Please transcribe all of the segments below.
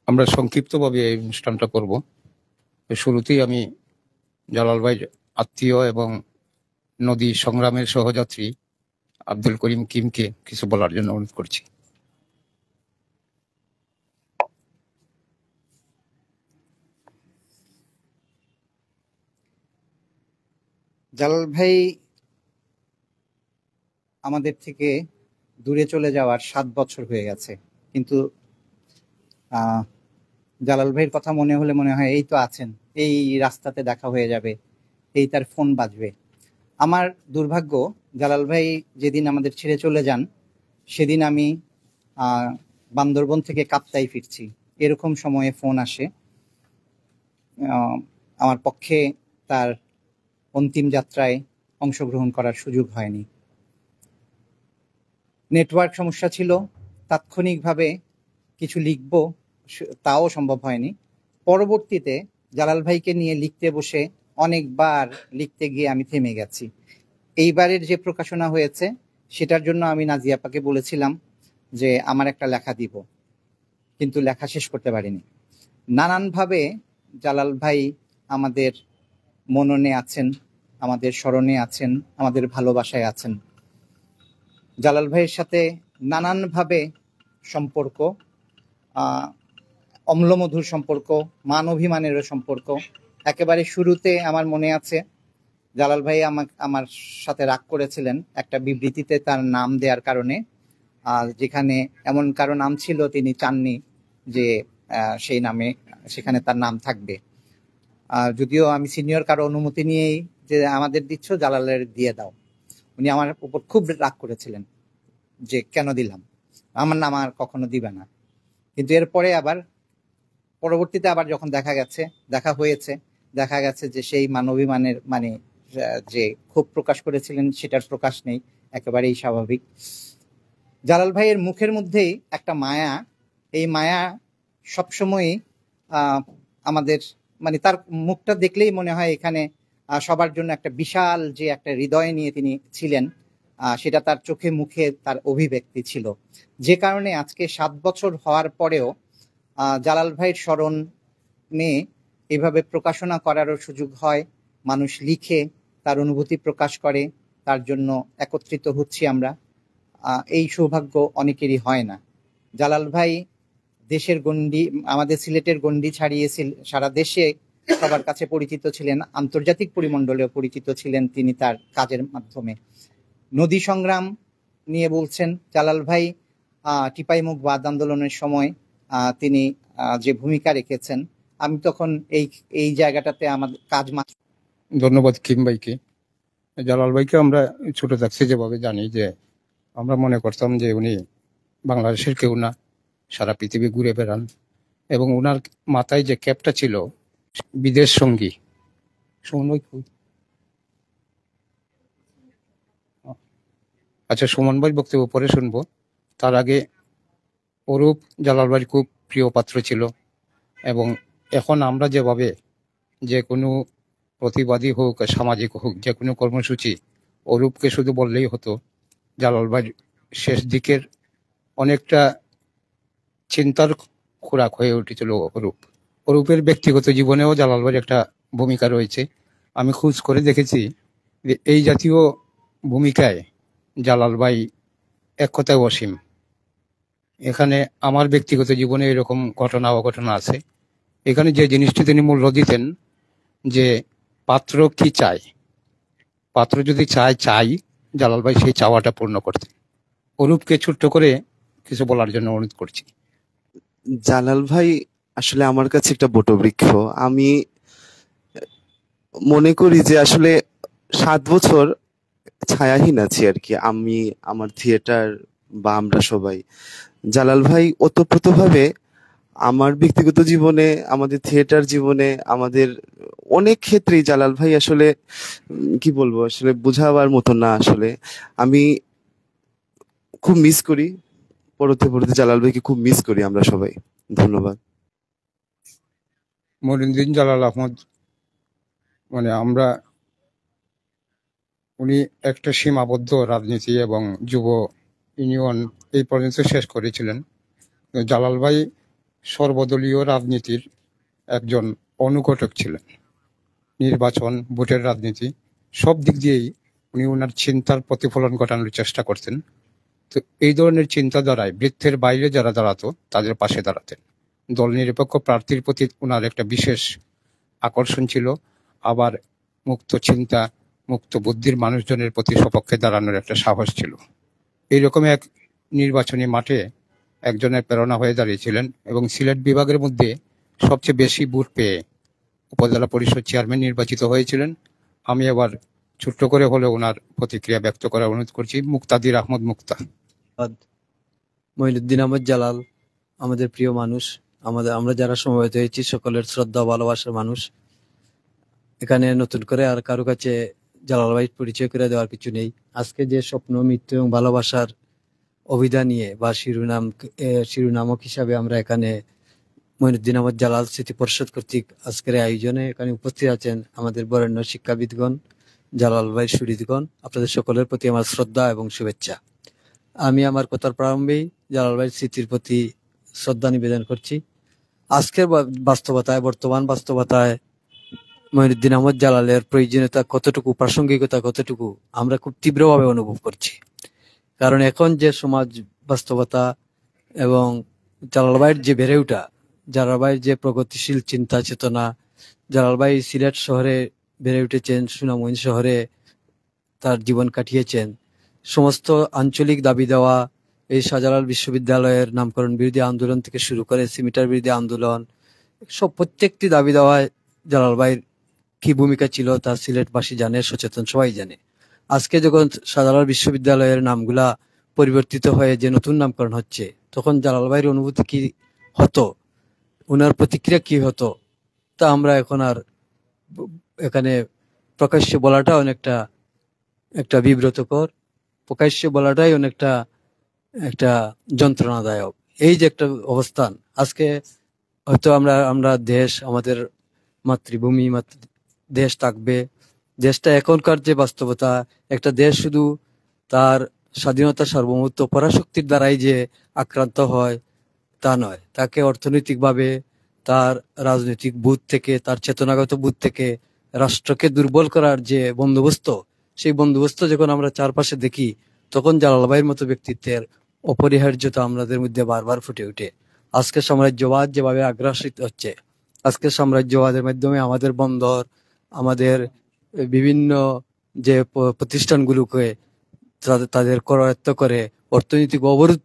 আমরা সংক্ষিপ্তভাবে এই অনুষ্ঠানটা করব। শুরুতেই আমি জালাল ভাইয়ের আত্মীয় এবং নদী সংগ্রামের সহযাত্রী আব্দুল করিম কিমকে কিছু বলার জন্য অনুরোধ করছি। জালাল ভাই আমাদের থেকে দূরে চলে যাওয়ার 7 বছর হয়ে গেছে, কিন্তু জালাল ভাইয়ের কথা মনে হলে মনে হয় এই তো আছেন, এই রাস্তাতে দেখা হয়ে যাবে, এই তার ফোন বাজবে। আমার দুর্ভাগ্য, জালাল ভাই যেদিন আমাদের ছেড়ে চলে যান সেদিন আমি বান্দরবন থেকে কাপ্তাই ফিরছি। এরকম সময়ে ফোন আসে। আমার পক্ষে তার অন্তিম যাত্রায় অংশগ্রহণ করার সুযোগ হয়নি। নেটওয়ার্ক সমস্যা ছিল, তাৎক্ষণিকভাবে কিছু লিখব তাও সম্ভব হয়নি। পরবর্তীতে জালাল ভাইকে নিয়ে লিখতে বসে অনেকবার লিখতে গিয়ে আমি থেমে গেছি। এইবারের যে প্রকাশনা হয়েছে সেটার জন্য আমি নাজিয়া আপাকে বলেছিলাম যে আমার একটা লেখা দিব, কিন্তু লেখা শেষ করতে পারিনি। নানানভাবে জালাল ভাই আমাদের মননে আছেন, আমাদের স্মরণে আছেন, আমাদের ভালোবাসায় আছেন। জালাল ভাইয়ের সাথে নানানভাবে সম্পর্ক, অম্লমধুর সম্পর্ক, মান অভিমানেরও সম্পর্ক। একেবারে শুরুতে আমার মনে আছে জালাল ভাই আমার সাথে রাগ করেছিলেন একটা বিবৃতিতে তার নাম দেওয়ার কারণে, যেখানে এমন কারো নাম ছিল তিনি চাননি যে সেই নামে সেখানে তার নাম থাকবে। যদিও আমি সিনিয়র কারো অনুমতি নিয়েই যে আমাদের দিচ্ছ, জালালের দিয়ে দাও। উনি আমার উপর খুব রাগ করেছিলেন যে কেন দিলাম, আমার নাম আর কখনো দিবে না। কিন্তু এরপরে আবার পরবর্তীতে আবার যখন দেখা হয়েছে যে সেই মানবিমানের যে ক্ষোভ প্রকাশ করেছিলেন সেটার প্রকাশ নেই, একেবারেই স্বাভাবিক। জালাল ভাইয়ের মুখের মধ্যেই একটা মায়া, এই মায়া সবসময়ই আমাদের তার মুখটা দেখলেই মনে হয় এখানে সবার জন্য একটা বিশাল যে একটা হৃদয় নিয়ে তিনি ছিলেন, সেটা তার চোখে মুখে তার অভিব্যক্তি ছিল। যে কারণে আজকে 7 বছর হওয়ার পরেও জালাল ভাইয়ের স্মরণে এভাবে প্রকাশনা করারও সুযোগ হয়, মানুষ লিখে তার অনুভূতি প্রকাশ করে, তার জন্য একত্রিত হচ্ছি আমরা। এই সৌভাগ্য অনেকেরই হয় না। জালাল ভাই দেশের গণ্ডি, আমাদের সিলেটের গণ্ডি ছাড়িয়েছিল, সারা দেশে সবার কাছে পরিচিত ছিলেন, আন্তর্জাতিক পরিমণ্ডলেও পরিচিত ছিলেন তিনি তার কাজের মাধ্যমে। নদী সংগ্রাম নিয়ে বলছেন, জালাল ভাই টিপাইমুখ বাদ আন্দোলনের সময় তিনি যে ভূমিকা রেখেছেন, আমি তখন এই জায়গাটাতে আমাদের কাজ মাত্র। ধন্যবাদ কিম ভাইকে। জালাল ভাইকে আমরা ছোট থাকতে যেভাবে জানি যে আমরা মনে করতাম যে উনি বাংলাদেশের কেউ না, সারা পৃথিবী ঘুরে বেড়ান, এবং ওনার মাথায় যে ক্যাপটা ছিল বিদেশ সঙ্গী। আচ্ছা, সুমন ভাই বক্তব্য পরে শুনবো। তার আগে অরূপ জালাল ভাইয়ের খুব প্রিয় পাত্র ছিল, এবং এখন আমরা যেভাবে যে কোনো প্রতিবাদী হোক, সামাজিক হোক, যে কোনো কর্মসূচি অরূপকে শুধু বললেই হতো। জালাল ভাইয়ের শেষ দিকের অনেকটা চিন্তার খোরাক হয়ে উঠেছিল অরূপের ব্যক্তিগত জীবনেও জালাল ভাইয়ের একটা ভূমিকা রয়েছে। আমি খোঁজ করে দেখেছি যে এই জাতীয় ভূমিকায় জালাল ভাই এক কথায় অসীম। এখানে আমার ব্যক্তিগত জীবনে এরকম ঘটনা অঘটনা আছে। এখানে যে জিনিসটি তিনি মূল্য দিতেন যে পাত্র কি চায়, পাত্র যদি চাই জালাল ভাই সেই চাওয়াটা পূর্ণ করতেন। অরূপকে ছোট্ট করে কিছু বলার জন্য অনুরোধ করছি। জালাল ভাই আসলে আমার কাছে একটা বটবৃক্ষ। আমি মনে করি যে আসলে 7 বছর ছায়াহীন আছি আর কি। আমি আমার থিয়েটার বা আমরা সবাই, জালাল ভাই ওতপ্রোতভাবে আমার ব্যক্তিগত জীবনে, আমাদের থিয়েটার জীবনে, আমাদের অনেক ক্ষেত্রেই জালাল ভাই আসলে কি বলবো, আসলে বোঝাবার মতো না আসলে। আমি খুব মিস করি, পড়তে পড়তে জালাল ভাইকে খুব মিস করি আমরা সবাই। ধন্যবাদ। মঈনুদ্দিন জালাল আহমদ মানে আমরা উনি একটা সীমাবদ্ধ রাজনীতি এবং যুব ইউনিয়ন এই পর্যন্ত শেষ করেছিলেন। জালাল ভাই সর্বদলীয় রাজনীতির একজন অনুঘটক ছিলেন। নির্বাচন, ভোটের রাজনীতি সব দিক দিয়েই উনি ওনার চিন্তার প্রতিফলন ঘটানোর চেষ্টা করতেন। তো এই ধরনের চিন্তাধারায় বৃত্তের বাইরে যারা দাঁড়াতো তাদের পাশে দাঁড়াতেন। দল নিরপেক্ষ প্রার্থীর প্রতি ওনার একটা বিশেষ আকর্ষণ ছিল, আবার মুক্ত চিন্তা, মুক্ত বুদ্ধির মানুষজনের প্রতি সপক্ষে দাঁড়ানোর একটা সাহস ছিল। এইরকম এক নির্বাচনী মাঠে একজনের প্রেরণা হয়ে দাঁড়িয়েছিলেন এবং সিলেট বিভাগের মধ্যে সবচেয়ে বেশি ভোট পেয়ে উপজেলা পরিষদ চেয়ারম্যান নির্বাচিত হয়েছিলেন। আমি আবার ছোট্ট করে হলেও ওনার প্রতিক্রিয়া ব্যক্ত করার অনুরোধ করছি। মুক্তাদির আহমদ মুক্তা। মঈনুদ্দিন আহমদ জালাল আমাদের প্রিয় মানুষ, আমরা যারা সমবেত হয়েছি সকলের শ্রদ্ধা ও ভালোবাসার মানুষ। এখানে নতুন করে আর কারো কাছে জালাল ভাই পরিচয় করে দেওয়ার কিছু নেই। আজকে যে স্বপ্ন, মৃত্যু এবং ভালোবাসার অভিধা নিয়ে বা শিরোনামক হিসাবে আমরা এখানে মঈনুদ্দিন আহমদ জালাল স্মৃতি পরিষদ কর্তৃক আজকের এই আয়োজনে এখানে উপস্থিত আছেন আমাদের বরেণ্য শিক্ষাবিদগণ, জালাল ভাই সুহৃদগণ। আপনাদের সকলের প্রতি আমার শ্রদ্ধা এবং শুভেচ্ছা। আমি আমার কথার প্রারম্ভেই জালাল ভাইয়ের স্মৃতির প্রতি শ্রদ্ধা নিবেদন করছি। আজকের বাস্তবতায়, বর্তমান বাস্তবতায় মঈনুদ্দিন আহমদ জালালের প্রয়োজনীয়তা কতটুকু, প্রাসঙ্গিকতা কতটুকু আমরা খুব তীব্রভাবে অনুভব করছি। কারণ এখন যে সমাজ বাস্তবতা এবং জালাল ভাইয়ের যে বেড়ে ওঠা, জালাল ভাইয়ের যে প্রগতিশীল চিন্তা চেতনা, জালাল ভাই সিলেট শহরে বেড়ে উঠেছেন, সুনামগঞ্জ শহরে তার জীবন কাটিয়েছেন। সমস্ত আঞ্চলিক দাবি দেওয়া, এই শাহজালাল বিশ্ববিদ্যালয়ের নামকরণ বিরোধী আন্দোলন থেকে শুরু করে সিমিটার বিরোধী আন্দোলন, সব প্রত্যেকটি দাবি দেওয়ায় জালাল ভাইয়ের কি ভূমিকা ছিল তা সিলেটবাসী জানে, সচেতন সবাই জানে। আজকে যখন শাহজালাল বিশ্ববিদ্যালয়ের নামগুলা পরিবর্তিত হয়ে যে নতুন নামকরণ হচ্ছে, তখন জালাল ভাইয়ের অনুভূতি কি হতো, ওনার প্রতিক্রিয়া কি হতো, তা আমরা এখন আর এখানে প্রকাশ্যে বলাটা অনেকটা একটা বিব্রতকর, প্রকাশ্যে বলাটাই অনেকটা একটা যন্ত্রণাদায়ক। এই যে একটা অবস্থান আজকে, হয়তো আমরা দেশ, আমাদের মাতৃভূমি, দেশ থাকবে। দেশটা এখনকার যে বাস্তবতা, একটা দেশ শুধু তার স্বাধীনতা, সার্বভৌমত্ব, পরাশক্তির দ্বারাই যে আক্রান্ত হয় তা নয়, তাকে অর্থনৈতিকভাবে, তার রাজনৈতিক বুথ থেকে, তার চেতনাগত বুথ থেকে রাষ্ট্রকে দুর্বল করার যে বন্দোবস্ত, সেই বন্দোবস্ত যখন আমরা চারপাশে দেখি, তখন জালাল ভাইয়ের মতো ব্যক্তিত্বের অপরিহার্যতা আমাদের মধ্যে বারবার ফুটে ওঠে। আজকে সাম্রাজ্যবাদ যেভাবে আগ্রাসিত হচ্ছে, আজকে সাম্রাজ্যবাদের মাধ্যমে আমাদের বন্দর, আমাদের বিভিন্ন যে প্রতিষ্ঠানগুলোকে তাদের করায়ত্ত করে অর্থনৈতিক অবরোধ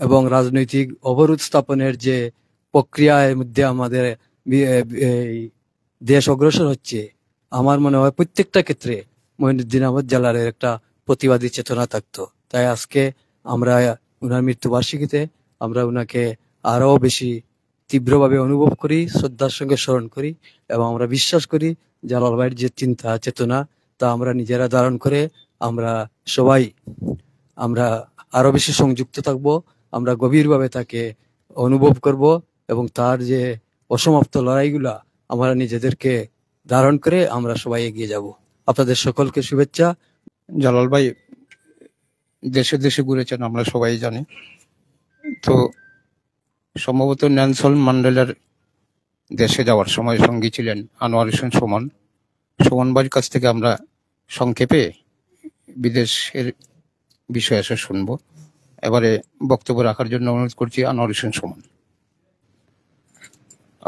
এবং রাজনৈতিক অবরোধ স্থাপনের যে প্রক্রিয়ার মধ্যে আমাদের এই দেশ অগ্রসর হচ্ছে, আমার মনে হয় প্রত্যেকটা ক্ষেত্রে মঈনুদ্দিন আহমদ জালালের একটা প্রতিবাদী চেতনা থাকতো। তাই আজকে আমরা উনার মৃত্যুবার্ষিকীতে আমরা উনাকে আরো বেশি তীব্রভাবে অনুভব করি, শ্রদ্ধার সঙ্গে স্মরণ করি এবং আমরা বিশ্বাস করি জালাল ভাইয়ের যে চিন্তা চেতনা, তা আমরা নিজেরা ধারণ করে আমরা আরো বেশি সংযুক্ত থাকব, আমরা গভীরভাবে তাকে অনুভব করব এবং তার যে অসমাপ্ত লড়াইগুলা আমরা নিজেদেরকে ধারণ করে আমরা সবাই এগিয়ে যাব। আপনাদের সকলকে শুভেচ্ছা। জালাল ভাই দেশে দেশে ঘুরেছেন, আমরা সবাই জানি। তো সম্ভবত নেলসন ম্যান্ডেলার দেশে যাওয়ার সময় সঙ্গী ছিলেন আনোয়ার হোসেন সুমন। সুমন ভাইয়ের কাছ থেকে আমরা সংক্ষেপে বিদেশের বিষয়ে এসে শুনবো। এবারে বক্তব্য রাখার জন্য অনুরোধ করছি আনোয়ার হোসেন সুমন।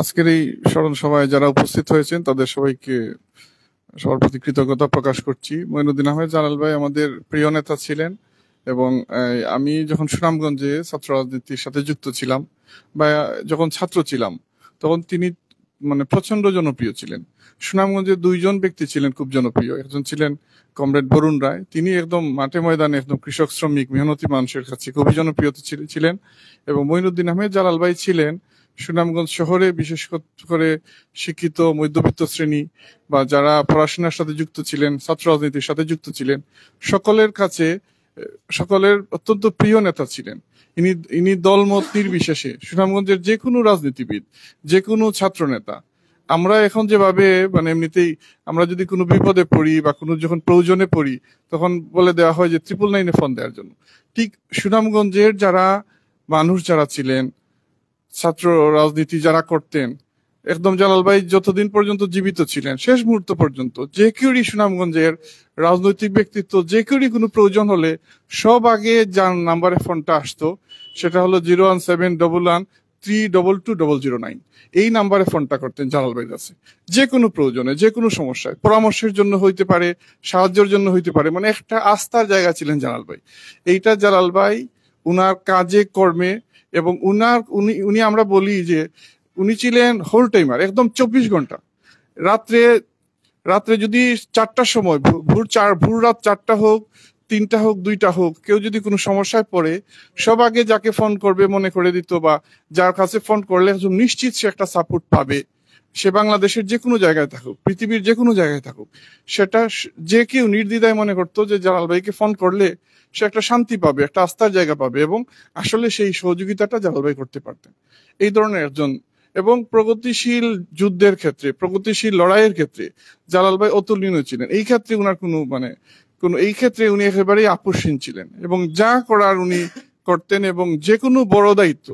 আজকের এই স্মরণ সভায় যারা উপস্থিত হয়েছেন তাদের সবাইকে সবার প্রতি কৃতজ্ঞতা প্রকাশ করছি। মঈনুদ্দিন আহমেদ জালাল ভাই আমাদের প্রিয় নেতা ছিলেন এবং আমি যখন সুনামগঞ্জে ছাত্র রাজনীতির সাথে যুক্ত ছিলাম বা যখন ছাত্র ছিলাম, তখন তিনি মানে প্রচন্ড জনপ্রিয় ছিলেন। সুনামগঞ্জে দুইজন ব্যক্তি ছিলেন খুব জনপ্রিয়। একজন ছিলেন কমরেড বরুণ রায়, তিনি একদম মাঠে ময়দানে একদম কৃষক শ্রমিক মেহনতি মানুষের কাছে খুবই জনপ্রিয় ছিলেন। এবং মঈনুদ্দিন আহমেদ জালাল ভাই ছিলেন সুনামগঞ্জ শহরে বিশেষ করে শিক্ষিত মধ্যবিত্ত শ্রেণী বা যারা পড়াশোনার সাথে যুক্ত ছিলেন, ছাত্র রাজনীতির সাথে যুক্ত ছিলেন, সকলের কাছে সকলের অত্যন্ত প্রিয় নেতা ছিলেন। ইনি দলমত নির্বিশেষে সুনামগঞ্জের যে কোনো রাজনীতিবিদ, যে কোনো ছাত্র নেতা, আমরা এখন যেভাবে মানে এমনিতেই আমরা যদি কোনো বিপদে পড়ি বা কোনো যখন প্রয়োজনে পড়ি তখন বলে দেওয়া হয় যে 999-এ ফোন দেওয়ার জন্য, ঠিক সুনামগঞ্জের যারা মানুষ যারা ছিলেন, ছাত্র রাজনীতি যারা করতেন, একদম জালাল ভাই যতদিন পর্যন্ত জীবিত ছিলেন শেষ মুহূর্ত পর্যন্ত যে কেউই সুনামগঞ্জের রাজনৈতিক ব্যক্তিত্ব যে কেউই কোনো প্রয়োজন হলে সব আগে যার নাম্বারে ফোনটা আসতো সেটা হলো 01711322209। এই নাম্বারে ফোনটা করতেন জালাল ভাইয়ের কাছে যে কোনো প্রয়োজনে, যে কোনো সমস্যায়, পরামর্শের জন্য হইতে পারে, সাহায্যের জন্য হইতে পারে, মানে একটা আস্থার জায়গা ছিলেন জালাল ভাই। এইটা জালাল ভাই উনার কাজে কর্মে এবং উনি আমরা বলি যে উনি ছিলেন হোল টাইমার, একদম 24 ঘন্টা। রাত্রে যদি 4টার সময় ভোর রাত 4টা হোক, 3টা হোক, 2টা হোক, কেউ যদি কোনো সমস্যায় পড়ে সব আগে যাকে ফোন করবে মনে করে দিত, বা যার কাছে ফোন করলে একদম নিশ্চিত সে একটা সাপোর্ট পাবে। সে বাংলাদেশের যে কোনো জায়গায় থাকুক, পৃথিবীর যে কোনো জায়গায় থাকুক, সেটা যে কেউ নির্দ্বিধায় মনে করতো যে জালাল ভাইকে ফোন করলে সে একটা শান্তি পাবে, একটা আস্থার জায়গা পাবে, এবং আসলে সেই সহযোগিতাটা জালাল ভাই করতে পারতেন। এই ধরনের একজন, এবং প্রগতিশীল যুদ্ধের ক্ষেত্রে, প্রগতিশীল লড়াইয়ের ক্ষেত্রে জালাল ভাই অতুলনীয় ছিলেন। এই ক্ষেত্রে উনার এই ক্ষেত্রে উনি একেবারেই আপোষহীন ছিলেন এবং যা করার উনি করতেন, এবং যে কোনো বড় দায়িত্ব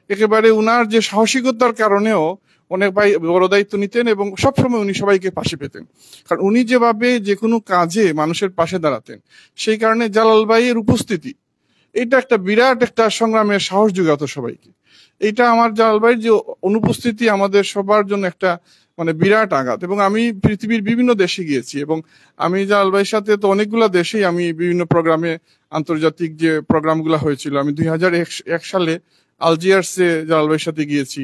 একেবারে উনার যে সাহসিকতার কারণেও অনেক ভাই বড় দায়িত্ব নিতেন এবং সবসময় উনি সবাইকে পাশে পেতেন। কারণ উনি যেভাবে যে কোনো কাজে মানুষের পাশে দাঁড়াতেন, সেই কারণে জালাল ভাইয়ের উপস্থিতি এটা একটা বিরাট একটা সংগ্রামের সাহস যোগাতো সবাইকে। এটা আমার জালাল ভাইয়ের যে অনুপস্থিতি আমাদের সবার জন্য একটা মানে বিরাট আঘাত। এবং আমি পৃথিবীর বিভিন্ন দেশে গিয়েছি এবং আমি জালাল ভাইয়ের সাথে তো অনেকগুলা দেশেই আমি বিভিন্ন প্রোগ্রামে, আন্তর্জাতিক যে প্রোগ্রামগুলো হয়েছিল, আমি 2001 সালে আলজিয়ার্সে জালাল ভাইয়ের সাথে গিয়েছি।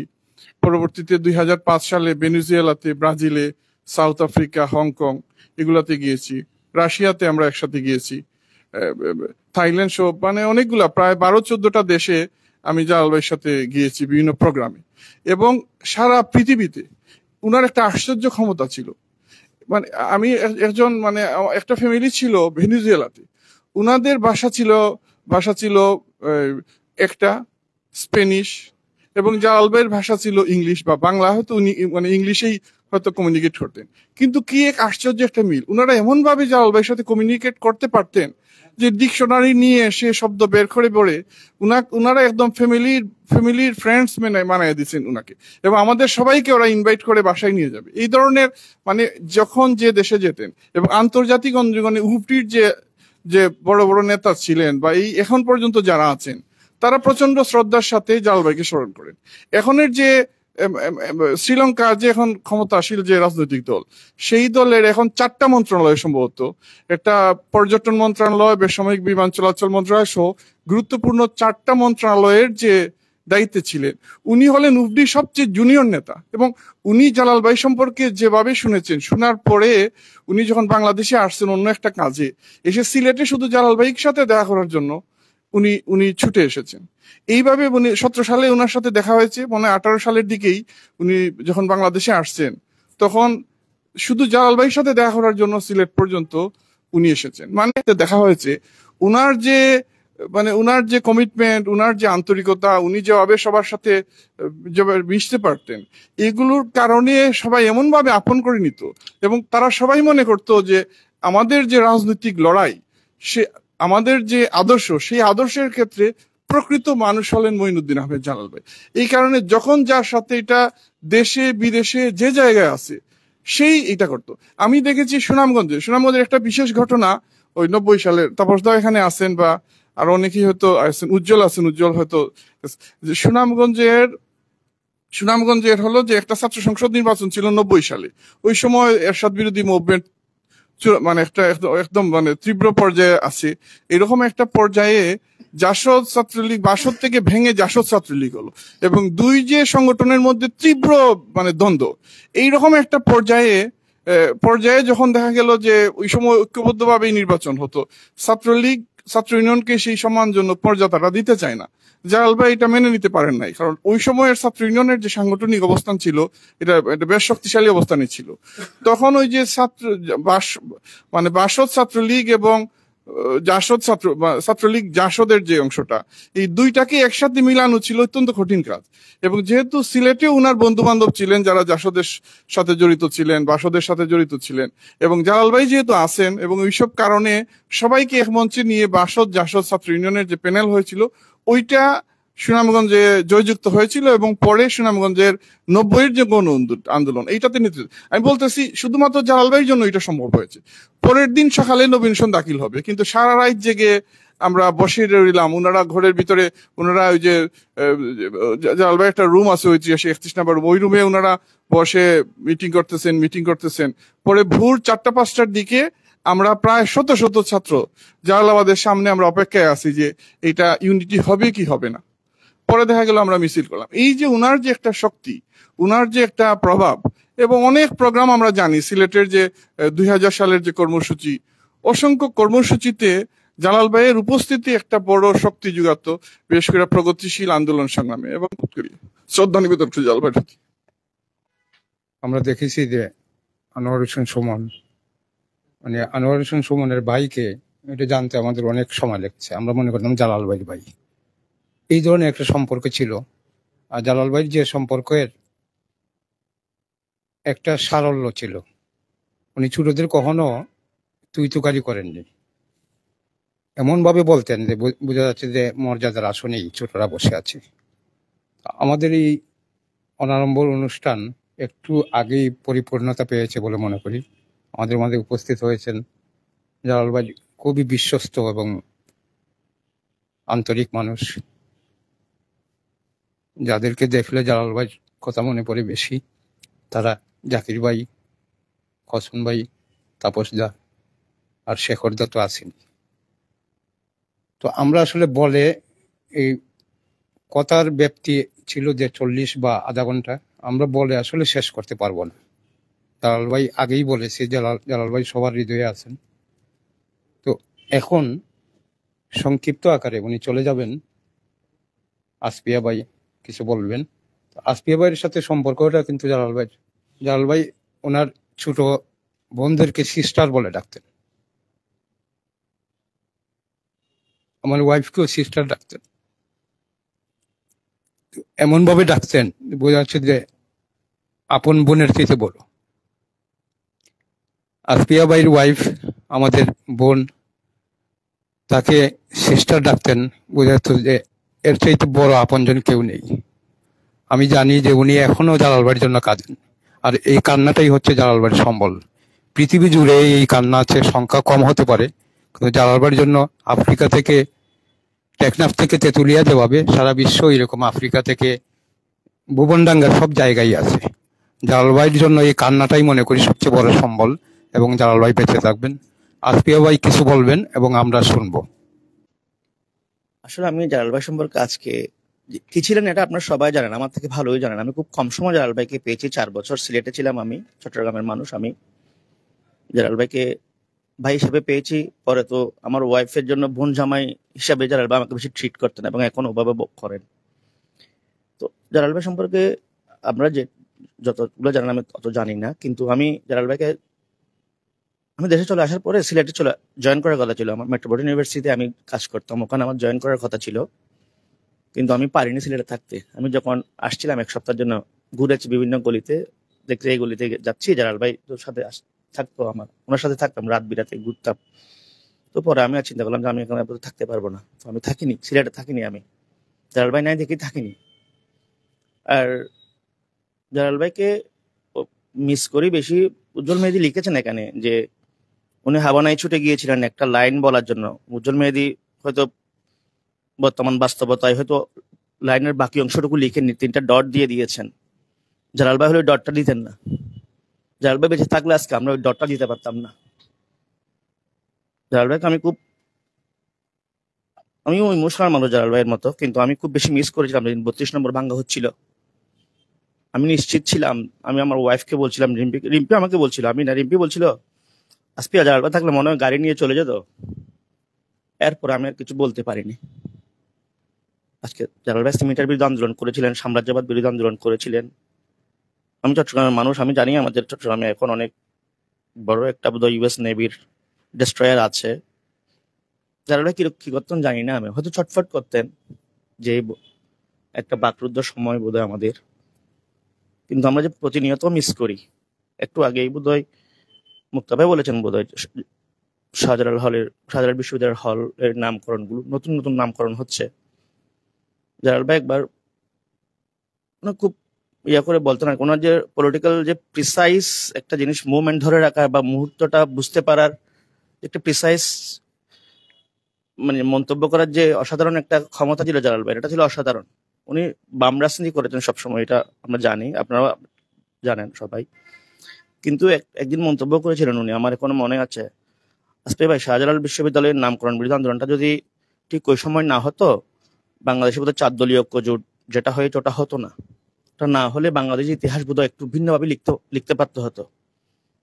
পরবর্তীতে 2005 সালে ভেনেজুয়েলাতে, ব্রাজিলে, সাউথ আফ্রিকা, হংকং এগুলাতে গিয়েছি। রাশিয়াতে আমরা একসাথে গিয়েছি, থাইল্যান্ড সহ, মানে অনেকগুলা প্রায় 12-14টা দেশে আমি জালাল ভাইয়ের সাথে গিয়েছি বিভিন্ন প্রোগ্রামে। এবং সারা পৃথিবীতে উনার একটা আশ্চর্য ক্ষমতা ছিল। মানে আমি একজন মানে একটা ফ্যামিলি ছিল ভেনেজুয়েলাতে, উনাদের ভাষা ছিল একটা স্পেনিশ, এবং জালাল ভাইয়ের ভাষা ছিল ইংলিশ বা বাংলা, হয়তো উনি মানে ইংলিশেই হয়তো কমিউনিকেট করতেন। কিন্তু কি এক আশ্চর্য একটা মিল, উনারা এমন ভাবে জালাল ভাইয়ের সাথে কমিউনিকেট করতে পারতেন যে ডিকশনারি নিয়ে সে শব্দ বের করে পড়ে উনারা একদম ফ্যামিলির ফ্রেন্ডস মানায় দিচ্ছেন উনাকে, এবং আমাদের সবাইকে ওরা ইনভাইট করে বাসায় নিয়ে যাবে। এই ধরনের মানে যখন যে দেশে যেতেন, এবং আন্তর্জাতিক অঙ্গনে উহুটির যে বড় বড় নেতা ছিলেন বা এই এখন পর্যন্ত যারা আছেন, তারা প্রচন্ড শ্রদ্ধার সাথে জালাল ভাইকে স্মরণ করেন। এখনের যে শ্রীলঙ্কা যে এখন ক্ষমতাশীল যে রাজনৈতিক দল, সেই দলের এখন 4টা মন্ত্রণালয়, সম্ভবত একটা পর্যটন মন্ত্রণালয়, বেসামরিক বিমান চলাচল মন্ত্রণালয় সহ গুরুত্বপূর্ণ 4টা মন্ত্রণালয়ের যে দায়িত্বে ছিলেন, উনি হলেন উফডির সবচেয়ে জুনিয়র নেতা। এবং উনি জালাল ভাই সম্পর্কে যেভাবে শুনেছেন, শোনার পরে উনি যখন বাংলাদেশে আসছেন অন্য একটা কাজে, এসে সিলেটে শুধু জালাল ভাইয়ের সাথে দেখা করার জন্য উনি ছুটে এসেছেন। এইভাবে উনি 17 সালে ওনার সাথে দেখা হয়েছে, মনে হয় 18 সালের দিকেই উনি যখন বাংলাদেশে আসছেন, তখন শুধু জালাল ভাইয়ের সাথে দেখা করার জন্য সিলেট পর্যন্ত উনি এসেছেন। মানে দেখা হয়েছে উনার যে কমিটমেন্ট, উনার যে আন্তরিকতা, উনি যেভাবে সবার সাথে যেভাবে মিশতে পারতেন, এগুলোর কারণে সবাই এমন ভাবে আপন করে নিত, এবং তারা সবাই মনে করতো যে আমাদের যে রাজনৈতিক লড়াই, সে আমাদের যে আদর্শ, সেই আদর্শের ক্ষেত্রে প্রকৃত মানুষ হলেন মঈনুদ্দিন আহমেদ জালাল ভাই। এই কারণে যখন যার সাথে এটা দেশে বিদেশে যে জায়গায় আছে সেই এটা করতো। আমি দেখেছি সুনামগঞ্জের একটা বিশেষ ঘটনা, ওই 90 সালের, তাপসদা এখানে আছেন বা আর অনেকেই হয়তো আছেন, উজ্জ্বল হয়তো, সুনামগঞ্জের হলো যে একটা ছাত্র সংসদ নির্বাচন ছিল 90 সালে। ওই সময় এরশাদ বিরোধী মুভমেন্ট মানে একটা একদম মানে তীব্র পর্যায়ে আছে। এরকম একটা পর্যায়ে জাসদ ছাত্রলীগ বাসদ থেকে ভেঙে জাসদ ছাত্রলীগ হলো, এবং দুই যে সংগঠনের মধ্যে তীব্র মানে দ্বন্দ্ব, এইরকম একটা পর্যায়ে যখন দেখা গেল যে ওই সময় ঐক্যবদ্ধভাবেই নির্বাচন হতো, ছাত্রলীগ ছাত্র ইউনিয়নকে সেই সম্মানজনক মর্যাদাটা দিতে চায় না। জালাল ভাই এটা মেনে নিতে পারেন নাই, কারণ ওই সময়ের ছাত্র ইউনিয়নের যে সাংগঠনিক অবস্থান ছিল এটা বেশ শক্তিশালী অবস্থানে ছিল। তখন ওই যে বাসদ ছাত্রলীগ এবং জাসদ ছাত্রলীগ জাসদের যে অংশটা, এই দুইটাকে একসাথে মিলানো ছিল অত্যন্ত কঠিন কাজ। এবং যেহেতু সিলেটে উনার বন্ধু বান্ধব ছিলেন যারা জাসদের সাথে জড়িত ছিলেন, বাসদের সাথে জড়িত ছিলেন, এবং জালাল ভাই যেহেতু আছেন, এবং ওইসব কারণে সবাইকে এক মঞ্চে নিয়ে বাসদ জাসদ ছাত্র ইউনিয়নের যে প্যানেল হয়েছিল ওইটা সুনামগঞ্জে জয়যুক্ত হয়েছিল, এবং পরে সুনামগঞ্জের 90-এর যে গণ আন্দোলন এইটাতে নেতৃত্ব। আমি বলতেছি শুধুমাত্র জালাল ভাইয়ের জন্য এটা সম্ভব হয়েছে। পরের দিন সকালে নবীনসন দাখিল হবে, কিন্তু সারা রাত জেগে আমরা বসে রইলাম। ওনারা ঘরের ভিতরে, ওনারা ওই যে জালাল ভাই একটা রুম আছে 31 নাম্বার রুম, ওই রুমে ওনারা বসে মিটিং করতেছেন। পরে ভোর 4টা-5টার দিকে আমরা প্রায় শত শত ছাত্র জালালাবাদের সামনে আমরা অপেক্ষায় আছি যে এটা ইউনিটি হবে কি হবে না। পরে দেখা গেল আমরা মিছিল করলাম। এই যে উনার যে একটা শক্তি, উনার যে একটা প্রভাব, এবং অনেক প্রোগ্রাম আমরা জানি সিলেটের যে 2000 সালের যে কর্মসূচি, অসংখ্য কর্মসূচিতে জালাল ভাইয়ের উপস্থিতি একটা বড় শক্তি যোগাতো, বিশেষ করে প্রগতিশীল আন্দোলন সংগ্রামে। এবং শ্রদ্ধা নিবেদন করি জালাল ভাই। আমরা দেখেছি যে আনোয়ার হোসেন সুমন, মানে আনোয়ার হোসেন সুমনের ভাইকে এটা জানতে আমাদের অনেক সময় লেগেছে। আমরা মনে করতাম জালাল ভাইয়ের ভাই, এই ধরনের একটা সম্পর্ক ছিল। আর জালাল ভাইয়ের যে সম্পর্কের একটা সারল্য ছিল, উনি ছোটদের কখনো তুই তুকারি করেননি, এমন ভাবে বলতেন যে বোঝা যাচ্ছে যে মর্যাদার আসনেই ছোটরা বসে আছে। আমাদের এই অনারম্বর অনুষ্ঠান একটু আগেই পরিপূর্ণতা পেয়েছে বলে মনে করি। আমাদের মাঝে উপস্থিত হয়েছেন জালাল ভাই, খুবই বিশ্বস্ত এবং আন্তরিক মানুষ, যাদেরকে দেখলে জালাল ভাইয়ের কথা মনে পড়ে বেশি তারা জাকির ভাই, কসম ভাই, তাপস দা আর শেখর দা তো আছেন। তো আমরা আসলে বলে এই কথার ব্যাপ্তি ছিল যে 40 বা আধা ঘন্টা, আমরা বলে আসলে শেষ করতে পারবো না। জালাল ভাই আগেই বলেছে, জালাল ভাই সবার হৃদয়ে আছেন। তো এখন সংক্ষিপ্ত আকারে উনি চলে যাবেন, আসপিয়া ভাই কিছু বলবেন। আসপিয়া ভাইয়ের সাথে সম্পর্কটা কিন্তু জালাল ভাই ওনার ছোট বোনদেরকে সিস্টার বলে ডাকতেন, আমার ওয়াইফকেও সিস্টার ডাকতেন। এমন ভাবে ডাকতেন বোঝা যাচ্ছে যে আপন বোনের চেয়ে বড়। আসপিয়া ভাইয়ের ওয়াইফ আমাদের বোন, তাকে সিস্টার ডাকতেন, বোঝা যাচ্ছে যে এর চাইতে বড় আপনজন কেউ নেই। আমি জানি যে উনি এখনো জালাল ভাইয়ের জন্য কাঁদেন, আর এই কান্নাটাই হচ্ছে জালাল ভাইয়ের সম্বল। পৃথিবী জুড়ে এই কান্না আছে, সংখ্যা কম হতে পারে, কিন্তু জালাল ভাইয়ের জন্য আফ্রিকা থেকে, টেকনাফ থেকে তেঁতুলিয়া যেভাবে সারা বিশ্ব, এরকম আফ্রিকা থেকে ভুবনডাঙ্গা সব জায়গায় আছে। জালাল ভাইয়ের জন্য এই কান্নাটাই মনে করি সবচেয়ে বড় সম্বল, এবং জালাল ভাই বেঁচে থাকবেন। আসপিয়া ভাই কিছু বলবেন এবং আমরা শুনবো। আসলে আমি জালাল ভাই সম্পর্কে আজকে কি ছিলেন এটা আপনারা সবাই জানেন, আমার থেকে ভালোই জানেন। আমি খুব কম সময় জালাল ভাইকে পেয়েছি, 4 বছর সিলেটে ছিলাম আমি, চট্টগ্রামের মানুষ। আমি জালাল ভাইকে ভাই হিসেবে পেয়েছি, পরে তো আমার ওয়াইফের জন্য বোন জামাই হিসাবে জালাল ভাই আমাকে বেশি ট্রিট করতেন, এবং এখন ওভাবে করেন। তো জালাল ভাই সম্পর্কে আমরা যতগুলো জানেন আমি অত জানি না, কিন্তু আমি জালাল ভাইকে, আমি দেশে চলে আসার পরে সিলেটে জয়েন করার কথা ছিল। আমার মেট্রোপলিটন ইউনিভার্সিটিতে আমি কাজ করতাম, ওখানে আমার জয়েন করার কথা ছিল, কিন্তু আমি পারিনি সিলেটে থাকতে। আমি যখন আসছিলাম 1 সপ্তাহের জন্য, ঘুরেছি বিভিন্ন গলিতে, দেখতে এই গলিতে যাচ্ছি, জালাল ভাই তোর সাথে থাকতো, ওনার সাথে থাকতাম, রাত বিরাতে ঘুরতাম। তো পরে আমি চিন্তা করলাম যে আমি এখানে থাকতে পারবো না, তো আমি থাকিনি, সিলেটে থাকিনি, আমি জালাল ভাই নাই দেখি থাকিনি। আর জালাল ভাইকে মিস করি বেশি। উজ্জ্বল মেহেদী লিখেছেন এখানে যে উনি হাবানায় ছুটে গিয়েছিলেন একটা লাইন বলার জন্য। উজ্জ্বল মেহেদী হয়তো বর্তমান বাস্তবতায় হয়তো লাইনের বাকি অংশটুকু লিখেননি, 3টা ডট দিয়ে দিয়েছেন। জালাল ভাই হলে ডটটা দিতেন না। জালাল ভাই বেঁচে থাকলে আজকে আমরা ওই ডটটা দিতে পারতাম না। জালাল ভাইকে আমি খুব আমিও ইমোশনাল মানুষ জালাল ভাইয়ের মতো, কিন্তু আমি খুব বেশি মিস করেছিলাম যেদিন 32 নম্বর ভাঙ্গা হচ্ছিল। আমি নিশ্চিত ছিলাম, আমি আমার ওয়াইফকে বলছিলাম, রিম্পি আমাকে বলছিল, আমি না, রিম্পি বলছিল আসপিয়া জালাল ভাই থাকলে মনে হয় গাড়ি নিয়ে চলে যেত। এরপর আমি আর কিছু বলতে পারিনি। আজকে জালাল ভাই সিমিটার বিরুদ্ধে আন্দোলন করেছিলেন, সাম্রাজ্যবাদ বিরোধী আন্দোলন করেছিলেন। আমি চট্টগ্রামের মানুষ, আমি জানি আমাদের চট্টগ্রামে এখন অনেক বড় একটা বোধহয় ইউএস নেভির ডেস্ট্রয়ার আছে। জালাল ভাই কি করতেন জানি না, আমি হয়তো ছটফট করতেন যে একটা বাকরুদ্ধ সময় বোধহয় আমাদের, কিন্তু আমরা যে প্রতিনিয়ত মিস করি। একটু আগেই বোধহয় মুক্তা ভাই বলেছেন বোধহয় শাহজালাল বিশ্ববিদ্যালয়ের হল এর নামকরণগুলো নতুন নতুন নামকরণ হচ্ছে। জালাল ভাই একবার খুব ইয়া করে বলতেন আর ওনার যে পলিটিক্যাল যে প্রিসাইজ একটা জিনিস মুভমেন্ট ধরে রাখা বা মুহূর্তটা বুঝতে পারার একটা প্রিসাইজ মানে মন্তব্য করার যে অসাধারণ একটা ক্ষমতা ছিল জালাল ভাই, এটা ছিল অসাধারণ। উনি বাম রাজনীতি করেছেন সবসময়, এটা আমরা জানি, আপনারা জানেন সবাই। কিন্তু একদিন মন্তব্য করেছিলেন উনি, আমার এখনো মনে আছে, আসলে ভাই শাহজালাল বিশ্ববিদ্যালয়ের নামকরণ বিরোধী আন্দোলনটা যদি ঠিক ওই সময় না হতো, বাংলাদেশের বোধহয় 4 দলীয় ঐক্য জোট যেটা হয়েছে ওটা হতো না। ওটা না হলে বাংলাদেশের ইতিহাস বোধহয় একটু ভিন্নভাবে লিখতে পারতে হতো।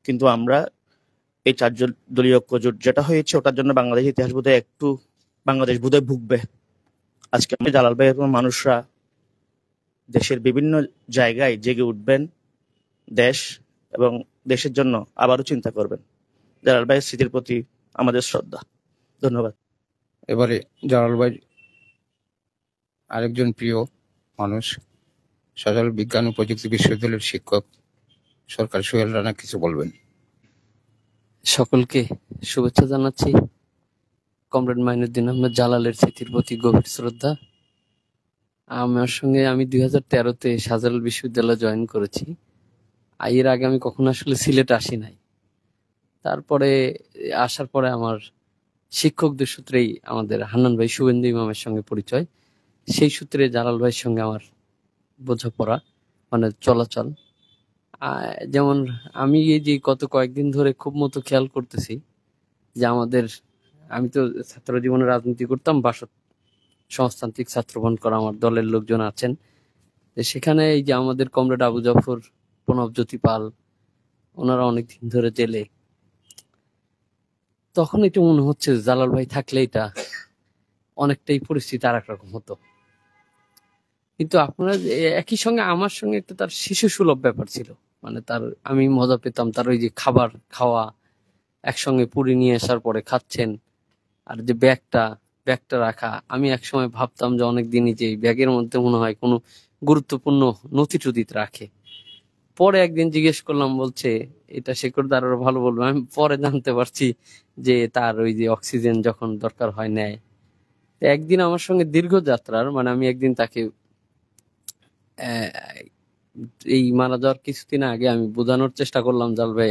কিন্তু আমরা এই 4 দলীয় ঐক্য জোট যেটা হয়েছে ওটার জন্য বাংলাদেশের ইতিহাস বোধহয় একটু বাংলাদেশ বোধহয় ভুগবে। আজকে আমি জালাল ভাই এরকম মানুষরা দেশের বিভিন্ন জায়গায় জেগে উঠবেন, দেশ এবং দেশের জন্য আবারও চিন্তা করবেন। জালাল ভাইয়ের স্মৃতির প্রতি আমাদের শ্রদ্ধা। ধন্যবাদ। এবারে জালাল ভাই আরেকজন প্রিয় মানুষ, শাহজালাল বিজ্ঞান ও প্রযুক্তি বিশ্ববিদ্যালয়ের শিক্ষক সরকার সোহেল রানা কিছু বলবেন। সকলকে শুভেচ্ছা জানাচ্ছি। কমরেড মাইনুদ্দিন আহমেদ জালালের স্মৃতির প্রতি গভীর শ্রদ্ধা। আমার সঙ্গে আমি 2013-তে শাহজালাল বিশ্ববিদ্যালয়ে জয়েন করেছি। এর আগে আমি কখনো আসলে সিলেট আসি নাই। তারপরে আসার পরে আমার শিক্ষকদের সূত্রেই আমাদের হান্নান ভাই শুভেন্দু ইমামের সঙ্গে পরিচয়। সেই সূত্রে জালাল ভাইয়ের সঙ্গে আমার বোঝাপড়া, মানে চলাচল। যেমন আমি এই যে গত কয়েকদিন ধরে খুব মতো খেয়াল করতেছি যে আমি তো ছাত্র জীবনে রাজনীতি করতাম, বাসদ সমাজতান্ত্রিক ছাত্রফ্রন্ট করা আমার দলের লোকজন আছেন। সেখানে এই যে আমাদের কমরেড আবু জাফর, প্রণবজ্যোতি পাল, ওনারা অনেকদিন ধরে জেলে। তখন এটা মনে হচ্ছে জালাল ভাই থাকলে এটা অনেকটাই পরিস্থিতি আর একরকম হতো। কিন্তু আপনারা একই সঙ্গে আমার সঙ্গে একটা তার শিশু সুলভ ব্যাপার ছিল, মানে আমি মজা পেতাম তার ওই যে খাবার খাওয়া, একসঙ্গে পুরি নিয়ে আসার পরে খাচ্ছেন, আর যে ব্যাগটা রাখা। আমি একসময় ভাবতাম যে অনেকদিনই যে ব্যাগের মধ্যে মনে হয় কোনো গুরুত্বপূর্ণ নথি টুথি রাখে। পরে একদিন জিজ্ঞেস করলাম, বলছে এটা শেখরদার আরো ভালো বলবো। আমি পরে জানতে পারছি যে তার ওই যে অক্সিজেন যখন দরকার হয় নেয়। একদিন আমার সঙ্গে দীর্ঘ যাত্রার, মানে আমি একদিন তাকে এই মারা যাওয়ার কিছুদিন আগে আমি বোঝানোর চেষ্টা করলাম, জাল ভাই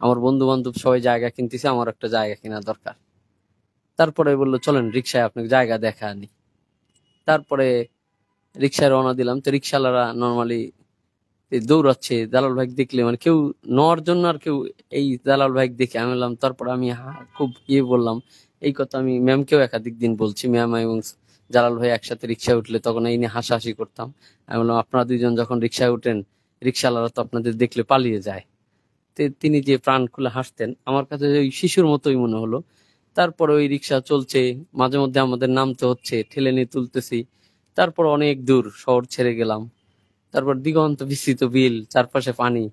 আমার বন্ধু বান্ধব সবাই জায়গা কিনতেছে, আমার একটা জায়গা কেনা দরকার। তারপরে বললো চলেন রিক্সায় আপনাকে জায়গা দেখা আনি। তারপরে রিক্সায় রওনা দিলাম। তো রিক্সাওয়ালারা নর্মালি দৌড়াচ্ছে জালাল ভাই দেখলে, মানে কেউ নেওয়ার জন্য আর কেউ এই জালাল ভাই দেখে আমি বললাম। তারপর আমি খুব বললাম এই কথা, আমি ম্যামকেও একাধিক দিন বলছি। ম্যাম এবং জালাল ভাই একসাথে রিক্সায় উঠলে তখন এই নিয়ে হাসাহাসি করতাম। আমি বললাম আপনারা দুইজন যখন রিক্সায় উঠেন, রিক্সাওয়ালারা তো আপনাদের দেখলে পালিয়ে যায়। তিনি যে প্রাণ খুলে হাসতেন, আমার কাছে ওই শিশুর মতোই মনে হলো। তারপর ওই রিক্সা চলছে, মাঝে মধ্যে আমাদের নামতে হচ্ছে, ঠেলে নিয়ে তুলতেছি। তারপর অনেক দূর শহর ছেড়ে গেলাম। তারপর দিগন্ত বিস্তৃত বিল, চারপাশে পানি,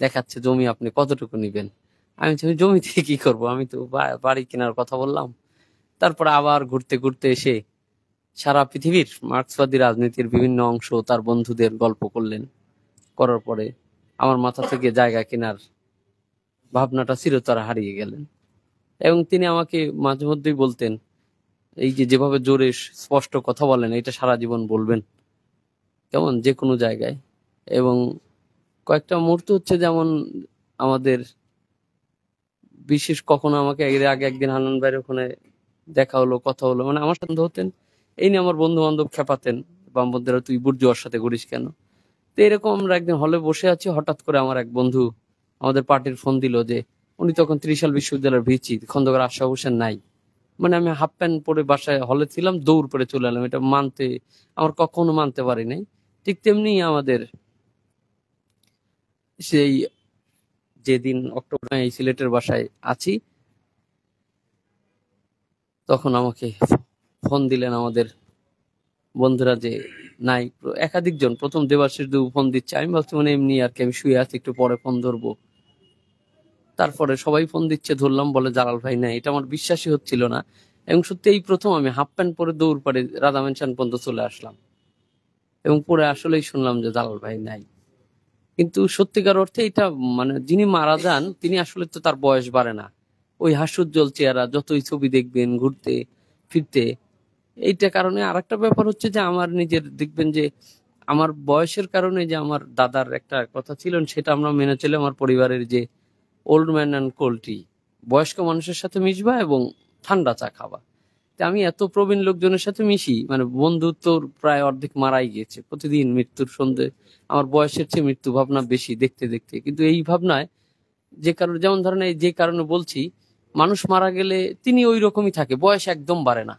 দেখাচ্ছে জমি আপনি কতটুকু নিবেন। আমি জমি থেকে কি করব, আমি তো বাড়ি কেনার কথা বললাম। তারপর আবার ঘুরতে ঘুরতে এসে সারা পৃথিবীর মার্ক্সবাদী রাজনীতির বিভিন্ন অংশ তার বন্ধুদের গল্প করার পরে আমার মাথা থেকে জায়গা কেনার ভাবনাটা চিরতরে হারিয়ে গেলেন। এবং তিনি আমাকে মাঝে মধ্যেই বলতেন, এই যেভাবে জোরে স্পষ্ট কথা বলেন, এটা সারা জীবন বলবেন, কেমন যে কোনো জায়গায়। এবং কয়েকটা মুহূর্ত হচ্ছে, যেমন আমাদের বিশেষ কখনো আমাকে আগে একদিন হান্নান ভাইয়ের ওখানে দেখা হলো, কথা হলো, মানে আমার সন্দেহ হতেন এই নিয়ে আমার বন্ধু বান্ধব খেপাতেন, বামবন্ধেরা তুই বুর্জুয়ার সাথে করিস কেন। তো এরকম আমরা একদিন হলে বসে আছি, হঠাৎ করে আমার এক বন্ধু আমাদের পার্টির ফোন দিল যে উনি তখন ত্রিশাল বিশ্ববিদ্যালয়ের ভিচি খন্দকার আশরাফ হোসেন নাই, মানে আমি হাফ প্যান্ট পরে বাসায় হলে ছিলাম, দৌড় করে চলে এলাম। এটা আমার কখনো মানতে পারি নাই। ঠিক তেমনি আমাদের সেই যেদিন অক্টোবর এই সিলেটের বাসায় আছি, তখন আমাকে ফোন দিলেন আমাদের বন্ধুরা যে নাই, একাধিক জন। প্রথম দেবাশিস দু ফোন দিচ্ছে, আমি ভাবছি মানে এমনি আর কি, আমি শুয়ে আছি, একটু পরে ফোন ধরবো। তারপরে সবাই ফোন দিচ্ছে, ধরলাম, বলে জালাল ভাই নাই। এটা আমার বিশ্বাসই হচ্ছিল না। এবং সত্যি এই প্রথম আমি হাফ প্যান্ট পরে দৌড় পাড়ে রাধা মেনশন পর্যন্ত চলে আসলাম, এবং পরে আসলেই শুনলাম যে জালাল ভাই নাই। কিন্তু সত্যিকার অর্থে এটা মানে যিনি মারা যান তিনি আসলে তো তার বয়স বাড়ে না। ওই হাস্যোজ্জ্বল চেহারা, যতই ছবি দেখবেন ঘুরতে ফিরতে। এইটা কারণে আরেকটা ব্যাপার হচ্ছে যে আমার নিজের দেখবেন যে আমার বয়সের কারণে, যে আমার দাদার একটা কথা ছিল, সেটা আমরা মেনে চলে আমার পরিবারের যে ওল্ড ম্যান অ্যান্ড কোল্ড টি, বয়স্ক মানুষের সাথে মিশবা এবং ঠান্ডা চা খাবা। তা আমি এত প্রবীণ লোকজনের সাথে মিশি, মানে বন্ধুত্বর প্রায় অর্ধেক মারাই গিয়েছে। প্রতিদিন মৃত্যুর সন্ধে আমার বয়সের চেয়ে মৃত্যু ভাবনা বেশি দেখতে দেখতে। কিন্তু এই ভাবনায় যে কারণে, যেমন ধরেন এই যে কারণে বলছি, মানুষ মারা গেলে তিনি ওই রকমই থাকে, বয়স একদম বাড়ে না।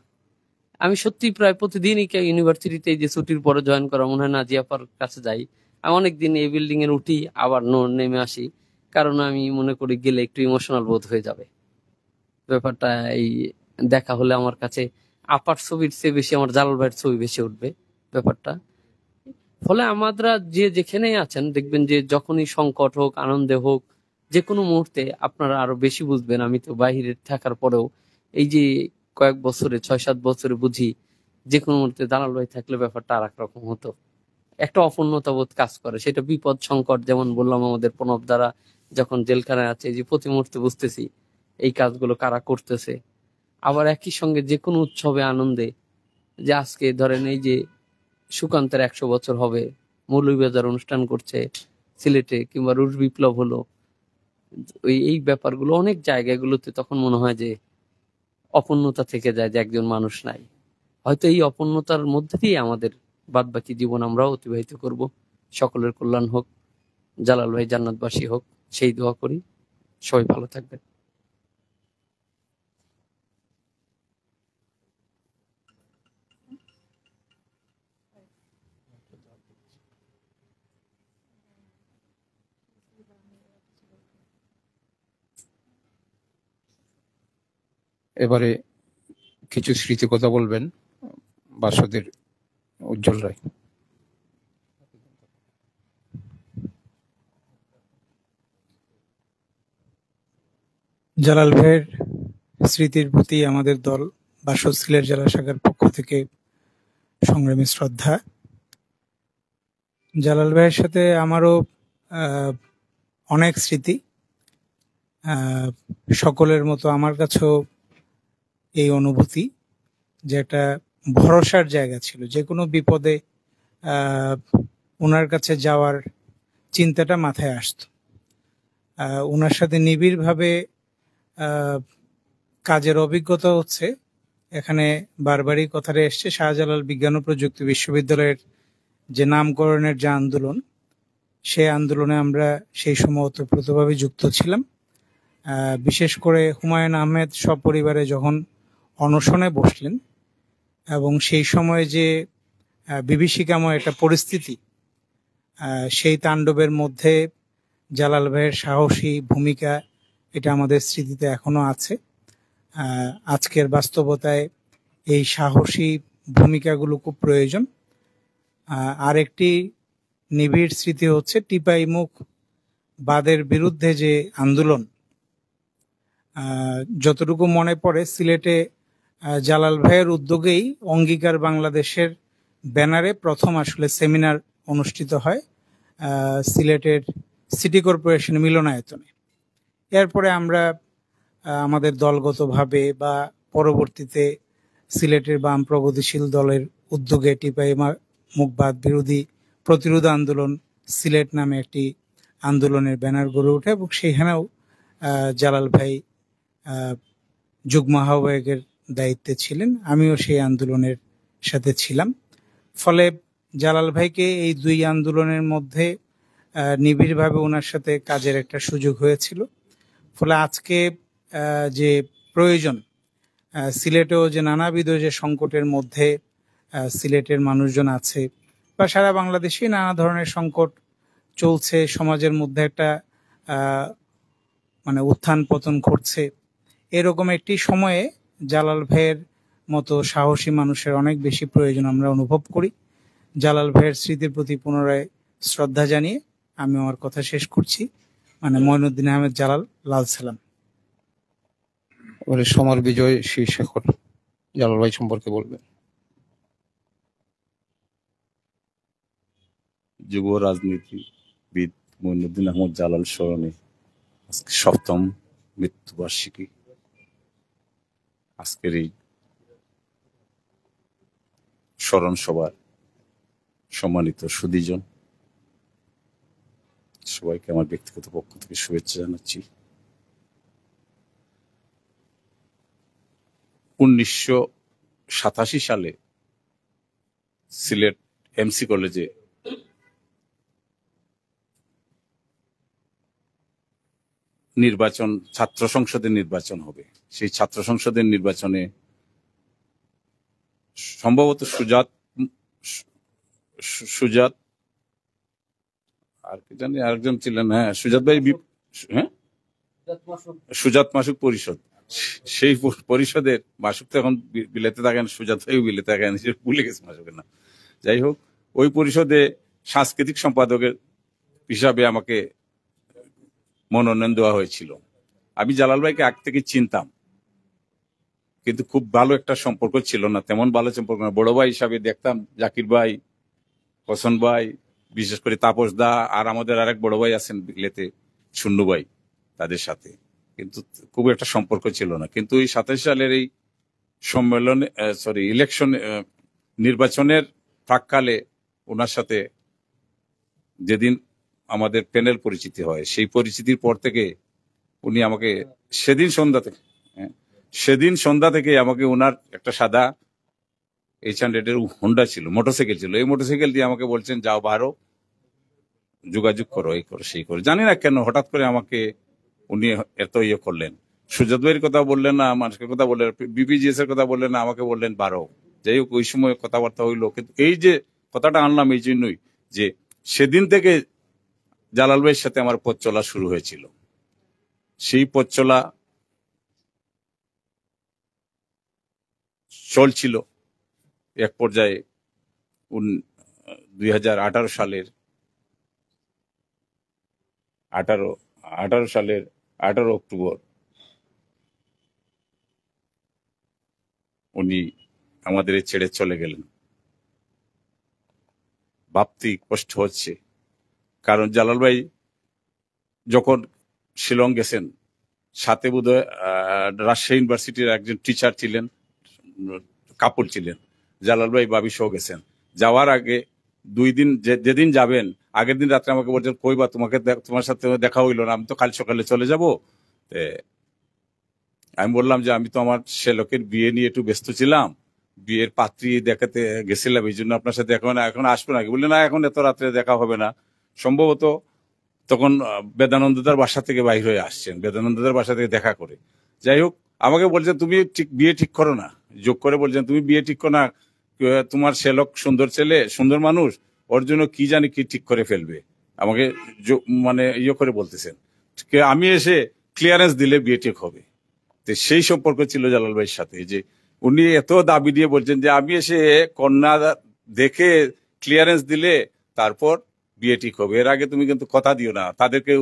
আমি সত্যি প্রায় প্রতিদিনই ইউনিভার্সিটিতে যে ছুটির পরে জয়েন করা মনে হয় না জিয়াপার কাছে যাই। আমি অনেকদিন এই বিল্ডিং এর উঠি, আবার নেমে আসি, কারণ আমি মনে করি গেলে একটু ইমোশনাল বোধ হয়ে যাবে ব্যাপারটা। এই দেখা হলে আমার কাছে আপার ছবির চেয়ে বেশি আমার জালাল ভাইয়ের ছবি বেশি উঠবে ব্যাপারটা। ফলে আমরা যে যেখানেই আছেন দেখবেন যে যখনই সংকট হোক, আনন্দে হোক, যে কোনো মুহূর্তে আপনারা আরো বেশি বুঝবেন। আমি তো বাইরে থাকার পরেও এই যে কয়েক বছরে, 6-7 বছরে বুঝি যে কোনো মুহূর্তে জালাল ভাই থাকলে ব্যাপারটা আর এক রকম হতো। একটা অপূর্ণতা বোধ কাজ করে, সেটা বিপদ সংকট, যেমন বললাম আমাদের প্রণব দ্বারা যখন জেলখানায় আছে, যে প্রতি মুহূর্তে বুঝতেছি এই কাজগুলো কারা করতেছে। আবার একই সঙ্গে যে কোনো উৎসবে, আনন্দে, যে আজকে ধরেন এই যে সুকান্তের 100 বছর হবে, মৌলভীবাজার অনুষ্ঠান করছে সিলেটে, কিংবা রুশ বিপ্লব হলো, এই ব্যাপারগুলো অনেক জায়গাগুলোতে তখন মনে হয় যে অপূর্ণতা থেকে যায়, যে একজন মানুষ নাই। হয়তো এই অপূর্ণতার মধ্যে দিয়ে আমাদের বাদবাকি জীবন আমরাও অতিবাহিত করব। সকলের কল্যাণ হোক, জালাল ভাই জান্নাতবাসী হোক, সেই দোয়া করি। সবাই ভালো থাকবেন। এবারে কিছু স্মৃতি কথা বলবেন বাসদের উজ্জ্বল রায়। জালাল ভাইয়ের স্মৃতির প্রতি আমাদের দল বাসদ সিলেট জেলা শাখার পক্ষ থেকে সংগ্রামী শ্রদ্ধা। জালাল ভাইয়ের সাথে আমারও অনেক স্মৃতি। সকলের মতো আমার কাছেও এই অনুভূতি যে একটা ভরসার জায়গা ছিল। যে কোনো বিপদে ওনার কাছে যাওয়ার চিন্তাটা মাথায় আসতো। ওনার সাথে নিবিড়ভাবে কাজের অভিজ্ঞতা হচ্ছে, এখানে বারবারই কথাটা এসছে, শাহজালাল বিজ্ঞান ও প্রযুক্তি বিশ্ববিদ্যালয়ের যে নামকরণের যে আন্দোলন, সেই আন্দোলনে আমরা সেই সময় ওতপ্রোতভাবে যুক্ত ছিলাম। বিশেষ করে হুমায়ুন আহমেদ সপরিবারে যখন অনশনে বসলেন, এবং সেই সময়ে যে বিভীষিকাময় একটা পরিস্থিতি, সেই তাণ্ডবের মধ্যে জালাল ভাইয়ের সাহসী ভূমিকা, এটা আমাদের স্মৃতিতে এখনো আছে। আজকের বাস্তবতায় এই সাহসী ভূমিকাগুলো খুব প্রয়োজন। আরেকটি নিবিড় স্মৃতি হচ্ছে টিপাইমুখ বাদের বিরুদ্ধে যে আন্দোলন। যতটুকু মনে পড়ে, সিলেটে জালাল ভাইয়ের উদ্যোগেই অঙ্গীকার বাংলাদেশের ব্যানারে প্রথম আসলে সেমিনার অনুষ্ঠিত হয় সিলেটের সিটি কর্পোরেশন মিলনায়তনে। এরপরে আমরা আমাদের দলগতভাবে বা পরবর্তীতে সিলেটের বাম প্রগতিশীল দলের উদ্যোগে টিপাইমুখবাদ বিরোধী প্রতিরোধ আন্দোলন সিলেট নামে একটি আন্দোলনের ব্যানার গড়ে ওঠে, এবং সেইখানেও জালাল ভাই যুগ্ম আহ্বায়কের দায়িত্বে ছিলেন। আমিও সেই আন্দোলনের সাথে ছিলাম। ফলে জালাল ভাইকে এই দুই আন্দোলনের মধ্যে নিবিড়ভাবে ওনার সাথে কাজের একটা সুযোগ হয়েছিল। ফলে আজকে যে প্রয়োজন সিলেটেও যে নানাবিধ যে সংকটের মধ্যে সিলেটের মানুষজন আছে, বা সারা বাংলাদেশে নানা ধরনের সংকট চলছে, সমাজের মধ্যে একটা মানে উত্থান পতন ঘটছে, এরকম একটি সময়ে জালাল ভাইয়ের মতো সাহসী মানুষের অনেক বেশি প্রয়োজন আমরা অনুভব করি। জালাল ভাইয়ের স্মৃতির প্রতি পুনরায় শ্রদ্ধা জানিয়ে আমি আমার কথা শেষ করছি। মানে মঈনুদ্দিন আহমেদ জালাল, লাল সালাম। এবারে সমর বিজয় শীর্ষেখর জালাল ভাই সম্পর্কে বলবেন। যুব রাজনীতিবিদ মঈনুদ্দিন আহমদ জালাল স্মরণে আজকে 7ম মৃত্যুবার্ষিকী। আজকের এই স্মরণ সভার সম্মানিত সুধীজন, সবাইকে আমার ব্যক্তিগত পক্ষ থেকে শুভেচ্ছা জানাচ্ছি। 1987 সালে সিলেট এমসি কলেজে নির্বাচন, ছাত্র সংসদের নির্বাচন হবে। সেই ছাত্র সংসদের নির্বাচনে সম্ভবত সুজাত আর কি জানি আরেকজন ছিলেন, হ্যাঁ সুজাত ভাই, হ্যাঁ সুজাত মাসুক পরিষদ, সেই পরিষদের মাসুক তো এখন বিলেতে থাকেন, সুজাত ভাইও বিলেতে থাকেন, ভুলে গেছে মাসুকের নাম। যাই হোক, ওই পরিষদে সাংস্কৃতিক সম্পাদকের হিসাবে আমাকে মনোনয়ন দেওয়া হয়েছিল। আমি জালাল ভাইকে আগ থেকে চিনতাম, কিন্তু খুব ভালো একটা সম্পর্ক ছিল না, তেমন ভালো সম্পর্ক না। বড় ভাই হিসাবে দেখতাম জাকির ভাই, হোসেন ভাই, বিশেষ করে তাপস দা, আর আমাদের আরেক বড় ভাই আছেন বিলেতে ছুন্নু ভাই, তাদের সাথে কিন্তু খুব একটা সম্পর্ক ছিল না। কিন্তু এই 27 সালের এই সম্মেলনে ইলেকশন নির্বাচনের প্রাককালে ওনার সাথে যেদিন আমাদের প্যানেল পরিচিতি হয়, সেই পরিচিতির পর থেকে উনি আমাকে সেদিন সন্ধ্যা থেকে আমাকে ওনার একটা সাদা H100 এর হোন্ডা ছিল, মোটরসাইকেল ছিল, এই মোটরসাইকেল দিয়ে আমাকে বলছেন যাও বারো, যোগাযোগ করো, এই করো সেই করো। জানি না কেন হঠাৎ করে আমাকে উনি এত ইয়ে করলেন। সুজাত ভাইয়ের কথা বললেন না, মানুষের কথা বললেন, বিপিজিএস এর কথা বললেন না, আমাকে বললেন বারো। যাই হোক, ওই সময় কথাবার্তা হইলো। কিন্তু এই যে কথাটা আনলাম এই জন্যই যে সেদিন থেকে জালাল ভাইয়ের সাথে আমার পথ চলা শুরু হয়েছিল। সেই পথ চলা চলছিল, এক পর্যায়ে 2018 সালের 18 অক্টোবর উনি আমাদের ছেড়ে চলে গেলেন। ভাবতেই কষ্ট হচ্ছে, কারণ জালাল ভাই যখন শিলং গেছেন, সাথে বোধহয় রাজশাহী ইউনিভার্সিটির একজন টিচার ছিলেন, কাপল ছিলেন, জালাল ভাই ভাবি সহ গেছেন। যাওয়ার আগে 2 দিন, যেদিন যাবেন আগের দিন রাত্রে আমাকে বলছেন কইবা, তোমার সাথে দেখা হইলো না, আমি তো কাল সকালে চলে যাব। আমি বললাম যে আমি তো আমার শ্যালকের বিয়ে নিয়ে একটু ব্যস্ত ছিলাম, বিয়ের পাত্রী দেখাতে গেছিলাম, এই জন্য আপনার সাথে এখন আসবো না। বললেন না, এখন এত রাত্রে দেখা হবে না। সম্ভবত তখন বেদানন্দদার বাসা থেকে বাইর হয়ে আসছেন, বেদানন্দদার বাসা থেকে দেখা করে। যাই হোক, আমাকে বলছেন তুমি বিয়ে ঠিক করো না, যোগ করে বলছেন তুমি বিয়ে ঠিক করো না, তোমার শ্যালক সুন্দর ছেলে, সুন্দর মানুষ, ওর জন্য কি জানি কি ঠিক করে ফেলবে। আমাকে মানে ইয়ে করে বলতেছেন, আমি এসে ক্লিয়ারেন্স দিলে বিয়ে ঠিক হবে। তো সেই সম্পর্ক ছিল জালাল ভাইয়ের সাথে, যে উনি এত দাবি দিয়ে বলছেন যে আমি এসে কন্যা দেখে ক্লিয়ারেন্স দিলে তারপর বিয়ে ঠিক হবে, এর আগে তুমি কিন্তু কথা দিও না, তাদেরকে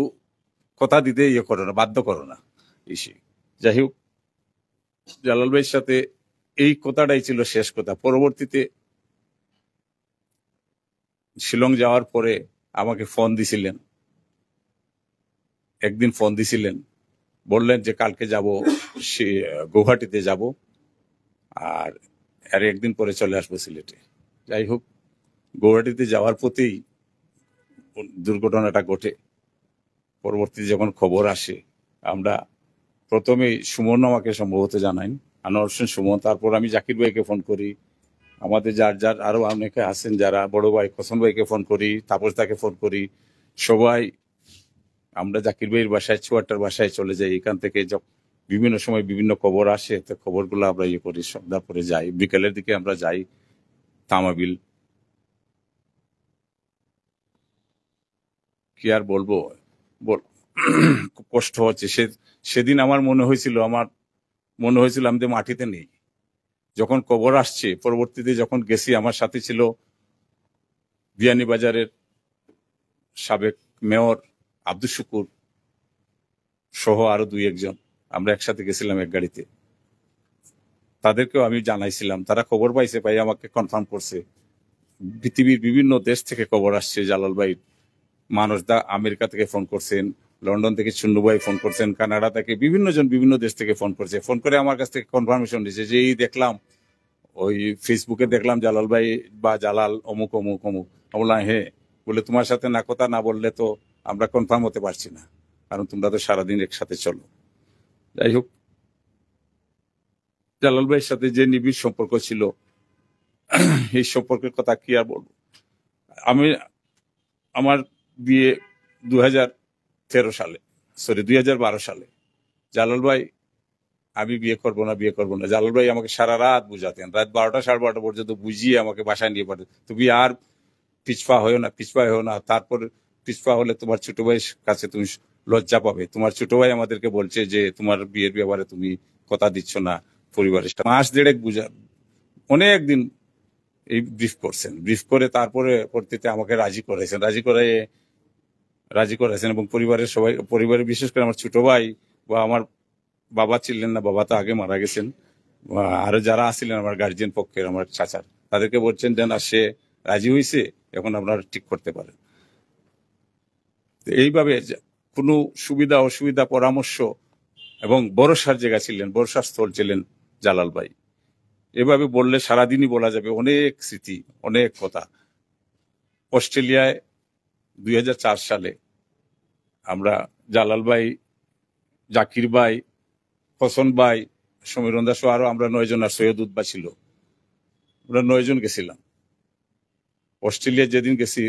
কথা দিতে ইয়ে করো না, বাধ্য করো না। যাই হোক, জালাল ভাইয়ের সাথে এই কথাটাই ছিল শেষ কথা। পরবর্তীতে শিলং যাওয়ার পরে আমাকে ফোন দিছিলেন, একদিন ফোন দিছিলেন, বললেন যে কালকে যাব, গৌহাটিতে যাব, আর একদিন পরে চলে আসবো সিলেটে। যাই হোক, গৌহাটিতে যাওয়ার পথেই দুর্ঘটনাটা ঘটে। পরবর্তীতে যখন খবর আসে, আমরা প্রথমে সুমন আমাকে সম্ভবত জানাই, আনোয়ার হোসেন সুমন, তারপর আমি জাকির ভাইকে ফোন করি, আমাদের যার আরো অনেকে আছেন যারা, বড় ভাই হোসেন ভাইকে ফোন করি, তাপস দাকে ফোন করি, সবাই আমরা জাকির ভাইয়ের বাসায়, চুয়াট্টার বাসায় চলে যাই। এখান থেকে বিভিন্ন সময় বিভিন্ন খবর আসে, তো খবরগুলো আমরা ইয়ে করি, সন্ধ্যার পরে যাই, বিকেলের দিকে আমরা যাই তামাবিল। কি আর বলবো, খুব কষ্ট হচ্ছে। সেদিন আমার মনে হয়েছিল আমি তো মাটিতে নেই। যখন খবর আসছে, পরবর্তীতে যখন গেছি, আমার সাথে ছিল বিয়ানীবাজারের সাবেক মেয়র আব্দুল শুকুর সহ আরো 2-1 জন। আমরা একসাথে গেছিলাম এক গাড়িতে। তাদেরকেও আমি জানাইছিলাম, তারা খবর পাইছে, পাই আমাকে কনফার্ম করছে। পৃথিবীর বিভিন্ন দেশ থেকে খবর আসছে জালাল ভাই। মানুষদা আমেরিকা থেকে ফোন করছেন, লন্ডন থেকে চুন্নু ভাই ফোন করছেন, কানাডা থেকে বিভিন্ন জন বিভিন্ন দেশ থেকে ফোন করছে। ফোন করে আমার কাছ থেকে কনফার্মেশন দিয়েছে যে এই দেখলাম, ওই ফেসবুকে দেখলাম জালাল ভাই বা জালাল অমুক অমুক অমুক। বললাম হ্যাঁ। বলে তোমার সাথে না কথা না বললে তো আমরা কনফার্ম হতে পারছি না, কারণ তোমরা তো সারাদিন একসাথে চলো। যাই হোক, জালাল ভাইয়ের সাথে যে নিবিড় সম্পর্ক ছিল, এই সম্পর্কের কথা কি আর বলবো। আমার বিয়ে 2012 সালে। জালাল ভাই, আমি বিয়ে করবো না। জালাল ভাই আমাকে সারা রাত বুঝাতেন, রাত 12টা 12:30 পর্যন্ত বুঝিয়ে আমাকে বাসায় নিয়ে পাঠাতেন। তুমি আর পিছপা হয়েও না। তারপর পিছপা হলে তোমার ছোট ভাইয়ের কাছে তুমি লজ্জা পাবে। তোমার ছোট ভাই আমাদেরকে বলছে যে তোমার বিয়ের ব্যাপারে তুমি কথা দিচ্ছ না পরিবারের সাথে। 1.5 মাস বুঝা, অনেকদিন এই ব্রিফ করছেন। ব্রিফ করে তারপরে পরবর্তীতে আমাকে রাজি করেছেন এবং পরিবারের বিশেষ করে আমার ছোট ভাই বা আমার বাবা ছিলেন না, বাবা তো আগে মারা গেছেন, আরো যারা আছিলেন আমার গার্জিয়ান পক্ষের, আমার চাচার, তাদেরকে বলছেন যে না, সে রাজি হয়েছে, এখন আপনারা ঠিক করতে পারেন। এইভাবে কোনো সুবিধা অসুবিধা পরামর্শ এবং ভরসার জায়গা ছিলেন, ভরসার স্থল ছিলেন জালাল ভাই। এভাবে বললে সারাদিনই বলা যাবে, অনেক স্মৃতি, অনেক কথা। অস্ট্রেলিয়ায় 2004 সালে আমরা জালাল ভাই, জাকির ভাই, হোসেন ভাই, সমীরণ দাস আরো আমরা 9 জন, আর সৈয়দ উদ্বা ছিল, আমরা 9 জন গেছিলাম অস্ট্রেলিয়া। যেদিন গেছি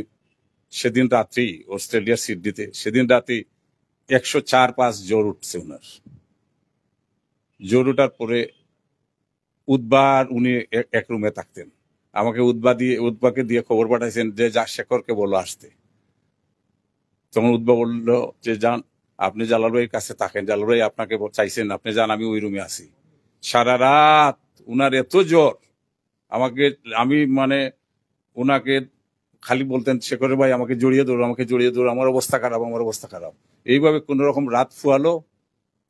সেদিন রাত্রি, অস্ট্রেলিয়ার সিডনিতে সেদিন রাতে 104-5 জ্বর উঠছে ওনার। জ্বর উঠার পরে উদ্বার উনি এক রুমে থাকতেন। আমাকে উদ্বাকে দিয়ে খবর পাঠাইছেন যে যা শেখরকে বলো আসতে। তখন উদ্বা বলল যে যান, আপনি জালাল ভাইয়ের কাছে থাকেন, জালাল ভাই আপনাকে চাইছেন, আপনি যান, আমি ওই রুমে আছি। সারা রাত উনার এত জ্বর, আমি উনাকে খালি বলতেন, শেখরের ভাই আমাকে জড়িয়ে ধরো, আমার অবস্থা খারাপ। এইভাবে কোন রকম রাত ফুয়ালো।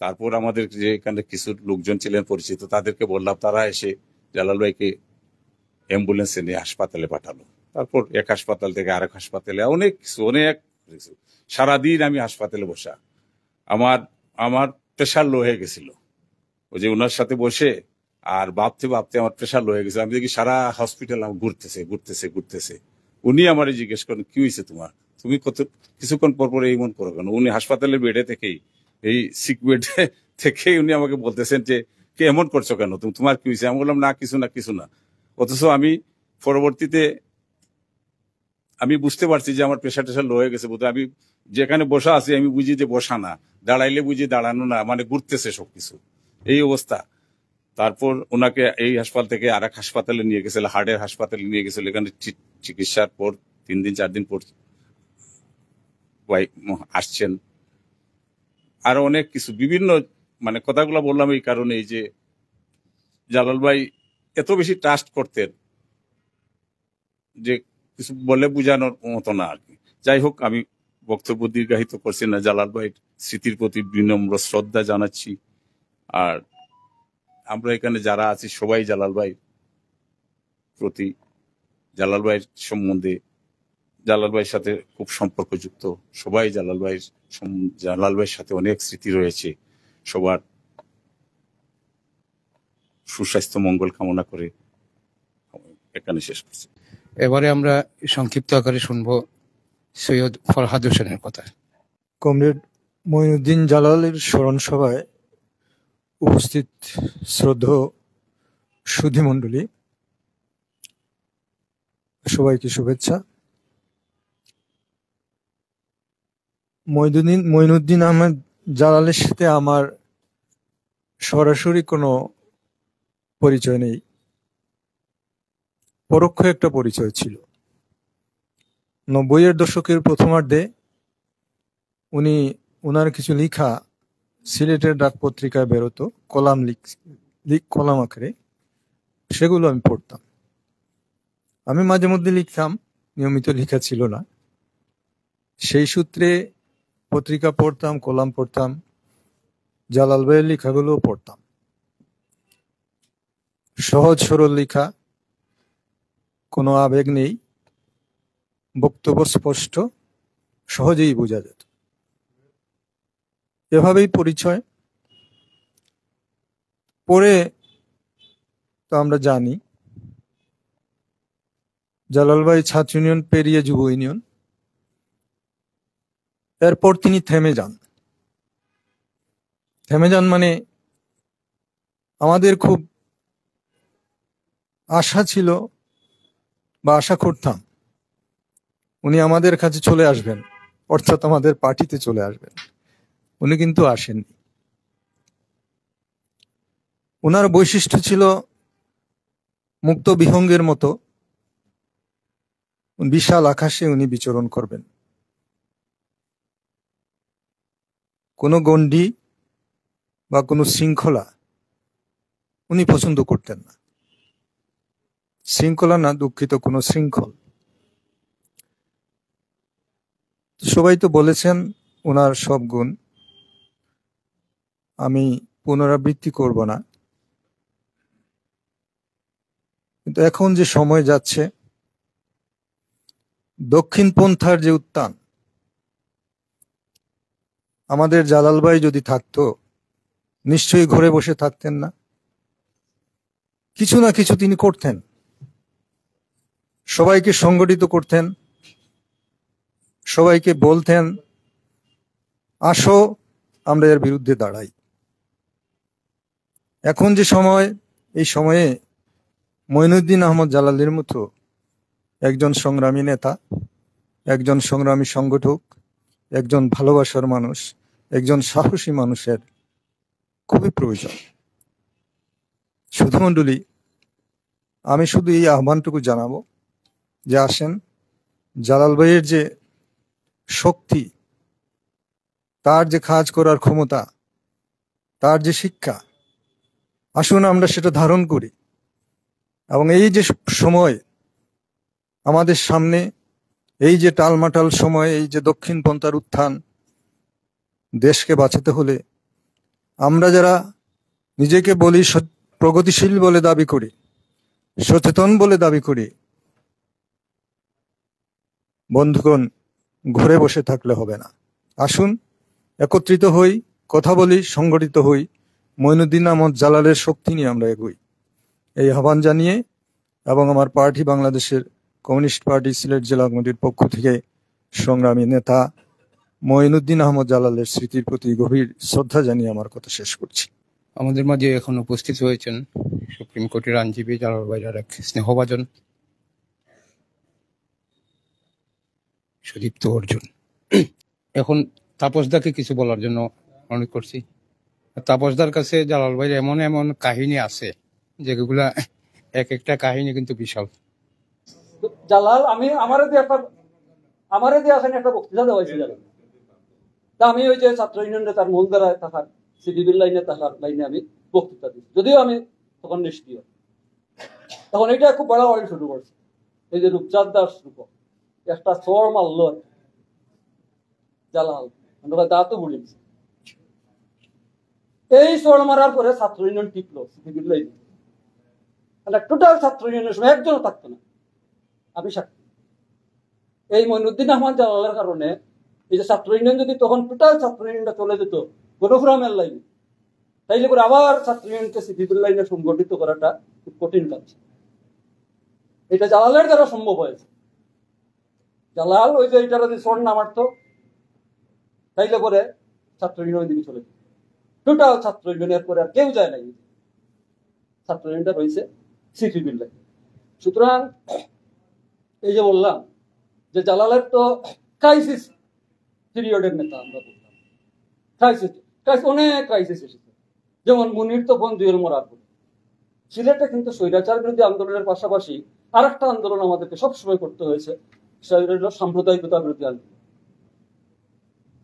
তারপর আমাদের যে এখানে কিছু লোকজন ছিলেন পরিচিত, তাদেরকে বললাম, তারা এসে জালাল ভাইকে অ্যাম্বুলেন্সে নিয়ে হাসপাতালে পাঠালো। তারপর এক হাসপাতাল থেকে আরেক হাসপাতালে, অনেক কিছু। সারাদিন আমি হাসপাতালে বসা, আমার প্রেশার লো হয়ে গেছিল। ওই যে ওনার সাথে বসে আর ভাবতে আমার প্রেশার লো হয়ে গেছে। আমি দেখি সারা হসপিটাল আমার ঘুরতেছে। উনি আমারে জিজ্ঞেস করেন, কি হয়েছে তোমার, তুমি কিছুক্ষণ পর এই মন করো কেন? উনি হাসপাতালের বেডে থেকেই, এই সিক বেডে থেকেই উনি আমাকে বলতেছেন যে কে এমন করছো কেন, তোমার কি হয়েছে? আমি বললাম না, কিছু না। অথচ আমি পরবর্তীতে আমি বুঝতে পারছি যে আমার প্রেশার টেশার লো হয়ে গেছে। আমি যেখানে বসা আছি আমি বুঝি যে বসা না, দাঁড়াইলে বুঝি দাঁড়ানো না, ঘুরতেছে সবকিছু, এই অবস্থা। তারপর ওনাকে এই হাসপাতাল থেকে আরেক হাসপাতালে নিয়ে গেছিল, হার্টের হাসপাতালে নিয়ে গেছিল। এখানে চিকিৎসার পর 3-4 দিন পর আসছেন। আরো অনেক কিছু বিভিন্ন কথাগুলো বললাম এই কারণে, এই যে জালাল ভাই এত বেশি ট্রাস্ট করতেন যে কিছু বলে বোঝানোর মতো না আর কি। যাই হোক, আমি বক্তব্য দীর্ঘায়িত করছি না। জালাল ভাইয়ের স্মৃতির প্রতি বিনম্র শ্রদ্ধা জানাচ্ছি। আর আমরা এখানে যারা আছি সবাই জালাল ভাইয়ের প্রতি, জালাল ভাইয়ের সম্বন্ধে, জালাল ভাইয়ের সাথে খুব সম্পর্কযুক্ত সবাই। জালাল ভাইয়ের সাথে অনেক স্মৃতি রয়েছে। সবার সুস্বাস্থ্য মঙ্গল কামনা করে এখানে শেষ করছি। এবারে আমরা সংক্ষিপ্ত আকারে শুনবো সৈয়দ ফরহাদ হোসেনের কথা। কমরেড মঈনুদ্দিন জালালের স্মরণ সভায় উপস্থিত শ্রদ্ধেয় সুধীমণ্ডলী, সবাইকে শুভেচ্ছা। মঈনুদ্দিন আহমেদ জালালের সাথে আমার সরাসরি কোনো পরিচয় নেই, পরোক্ষ একটা পরিচয় ছিল। 90-এর দশকের প্রথমার্ধে উনি ওনার কিছু লেখা সিলেটের ডাক পত্রিকায় বেরোতো, কলাম আকারে, সেগুলো আমি পড়তাম। আমি মাঝে মধ্যে লিখতাম, নিয়মিত লেখা ছিল না। সেই সূত্রে পত্রিকা পড়তাম, কলাম পড়তাম, জালাল ভাইয়ের লেখাগুলোও পড়তাম। সহজ সরল লেখা, কোনো আবেগ নেই, বক্তব্য স্পষ্ট, সহজেই বোঝা যেত। এভাবেই পরিচয়। পরে তো আমরা জানি জালাল ভাই ছাত্র ইউনিয়ন পেরিয়ে যুব ইউনিয়ন, এরপর তিনি থেমে যান মানে আমাদের খুব আশা ছিল বা আশা করতাম উনি আমাদের কাছে চলে আসবেন, অর্থাৎ আমাদের পার্টিতে চলে আসবেন। উনি কিন্তু আসেননি। ওনার বৈশিষ্ট্য ছিল মুক্ত বিহঙ্গের মতো বিশাল আকাশে উনি বিচরণ করবেন। কোনো গণ্ডি বা কোনো শৃঙ্খলা উনি পছন্দ করতেন না। শৃঙ্খলা না, দুঃখিত, কোনো শৃঙ্খল। সবাই তো বলেছেন ওনার সব গুণ, আমি পুনরাবৃত্তি করব না। কিন্তু এখন যে সময় যাচ্ছে, দক্ষিণ পন্থার যে উত্থান, আমাদের জালাল ভাই যদি থাকতো নিশ্চয়ই ঘরে বসে থাকতেন না, কিছু না কিছু তিনি করতেন, সবাইকে সংগঠিত করতেন, সবাইকে বলতেন আসো আমরা এর বিরুদ্ধে দাঁড়াই। এখন যে সময়, এই সময়ে মঈনুদ্দিন আহমদ জালালের মতো একজন সংগ্রামী নেতা, একজন সংগ্রামী সংগঠক, একজন ভালোবাসার মানুষ, একজন সাহসী মানুষের খুবই প্রয়োজন। শুধু মণ্ডলী, আমি শুধু এই আহ্বানটুকু জানাবো যে আসেন, জালাল ভাইয়ের যে শক্তি, তার যে কাজ করার ক্ষমতা, তার যে শিক্ষা, আসুন আমরা সেটা ধারণ করি। এবং এই যে সময় আমাদের সামনে, এই যে টালমাটাল সময়, এই যে দক্ষিণ পন্থার উত্থান, দেশকে বাঁচাতে হলে আমরা যারা নিজেকে বলি প্রগতিশীল বলে দাবি করি, সচেতন বলে দাবি করি, বন্ধুগণ, ঘরে বসে থাকলে হবে না। আসুন একত্রিত হই, কথা বলি, সংগঠিত হই, মঈনুদ্দিন আহমদ জালালের শক্তি নিয়ে আমরা এগোই, এই আহ্বান জানিয়ে এবং আমার পার্টি, বাংলাদেশের কমিউনিস্ট পার্টি সিলেট জেলা কমিটির পক্ষ থেকে সংগ্রামী নেতা মঈনুদ্দিন আহমদ জালালের স্মৃতির প্রতি গভীর শ্রদ্ধা জানিয়ে আমার কথা শেষ করছি। আমাদের মাঝে এখন উপস্থিত হয়েছেন সুপ্রিম কোর্টের আইনজীবী জালাল ভাইয়ের এক স্নেহভাজন সুদীপ্ত অর্জুন। এখন তাপসদাকে কিছু বলার জন্য অনুরোধ করছি। তাপসদার কাছে জালাল ভাইয়ের এমন এমন কাহিনী আছে যেগুলা এক একটা কাহিনী কিন্তু বিশাল। জালাল আমারে দিয়ে আসেন একটা বক্তৃতা দেওয়াইছে জালাল। তা আমি ওই যে ছাত্র ইউনিয়নে তার মূলধারায় থাকার, সিডিবির লাইনে থাকার লাইনে আমি বক্তৃতা দিই, যদিও আমি তখন নিষ্ক্রিয়। তখন এটা খুব বাড়াবাড়ি শুরু করছে। এই যে রূপচাঁদ দাস রূপ একটা চর মারল জালাল, দা তো বুড়িয়েছে। এই চর মারার পরে ছাত্র ইউনিয়ন টিকলো সিডিবির লাইনে, টোটাল ছাত্র ইউনিয়নের সময় একজনও থাকতো না। আমি সাক্ষী। এই মঈনুদ্দিন আহমদ জালালের কারণে এই যে ছাত্র ইউনিয়ন যদি তখন টোটাল ছাত্র ইউনিয়নটা চলে যেত গণফোরামের লাইনে, তাইলে করে আবার ছাত্র ইউনিয়নকে সিডিবির লাইনে সংগঠিত করাটা খুব কঠিন কাজ। এটা জালালের দ্বারা সম্ভব হয়েছে। জালাল ওই যে এটা যদি স্বর্ণ নামারতো, তাইলে করে ছাত্র ইউনিয়নের দিকে চলে যেত। টোটাল ছাত্র ইউনিয়নের পরে আর কেউ যায় নাই, ছাত্র ইউনিয়নটা রয়েছে সিডিবির লাইনে। সুতরাং এই যে বললাম যে জালালের তো ক্রাইসিস পিরিয়ডের নেতা আমরা বললাম, ক্রাইসিস অনেক ক্রাইসিস এসেছে। যেমন মুনির তপন জুয়েল মরার পরে। সিলেটে কিন্তু স্বৈরাচার বিরোধী আন্দোলনের পাশাপাশি আরেকটা আন্দোলন আমাদেরকে সবসময় করতে হয়েছে, সেটা হলো সাম্প্রদায়িকতা বিরোধী আন্দোলন।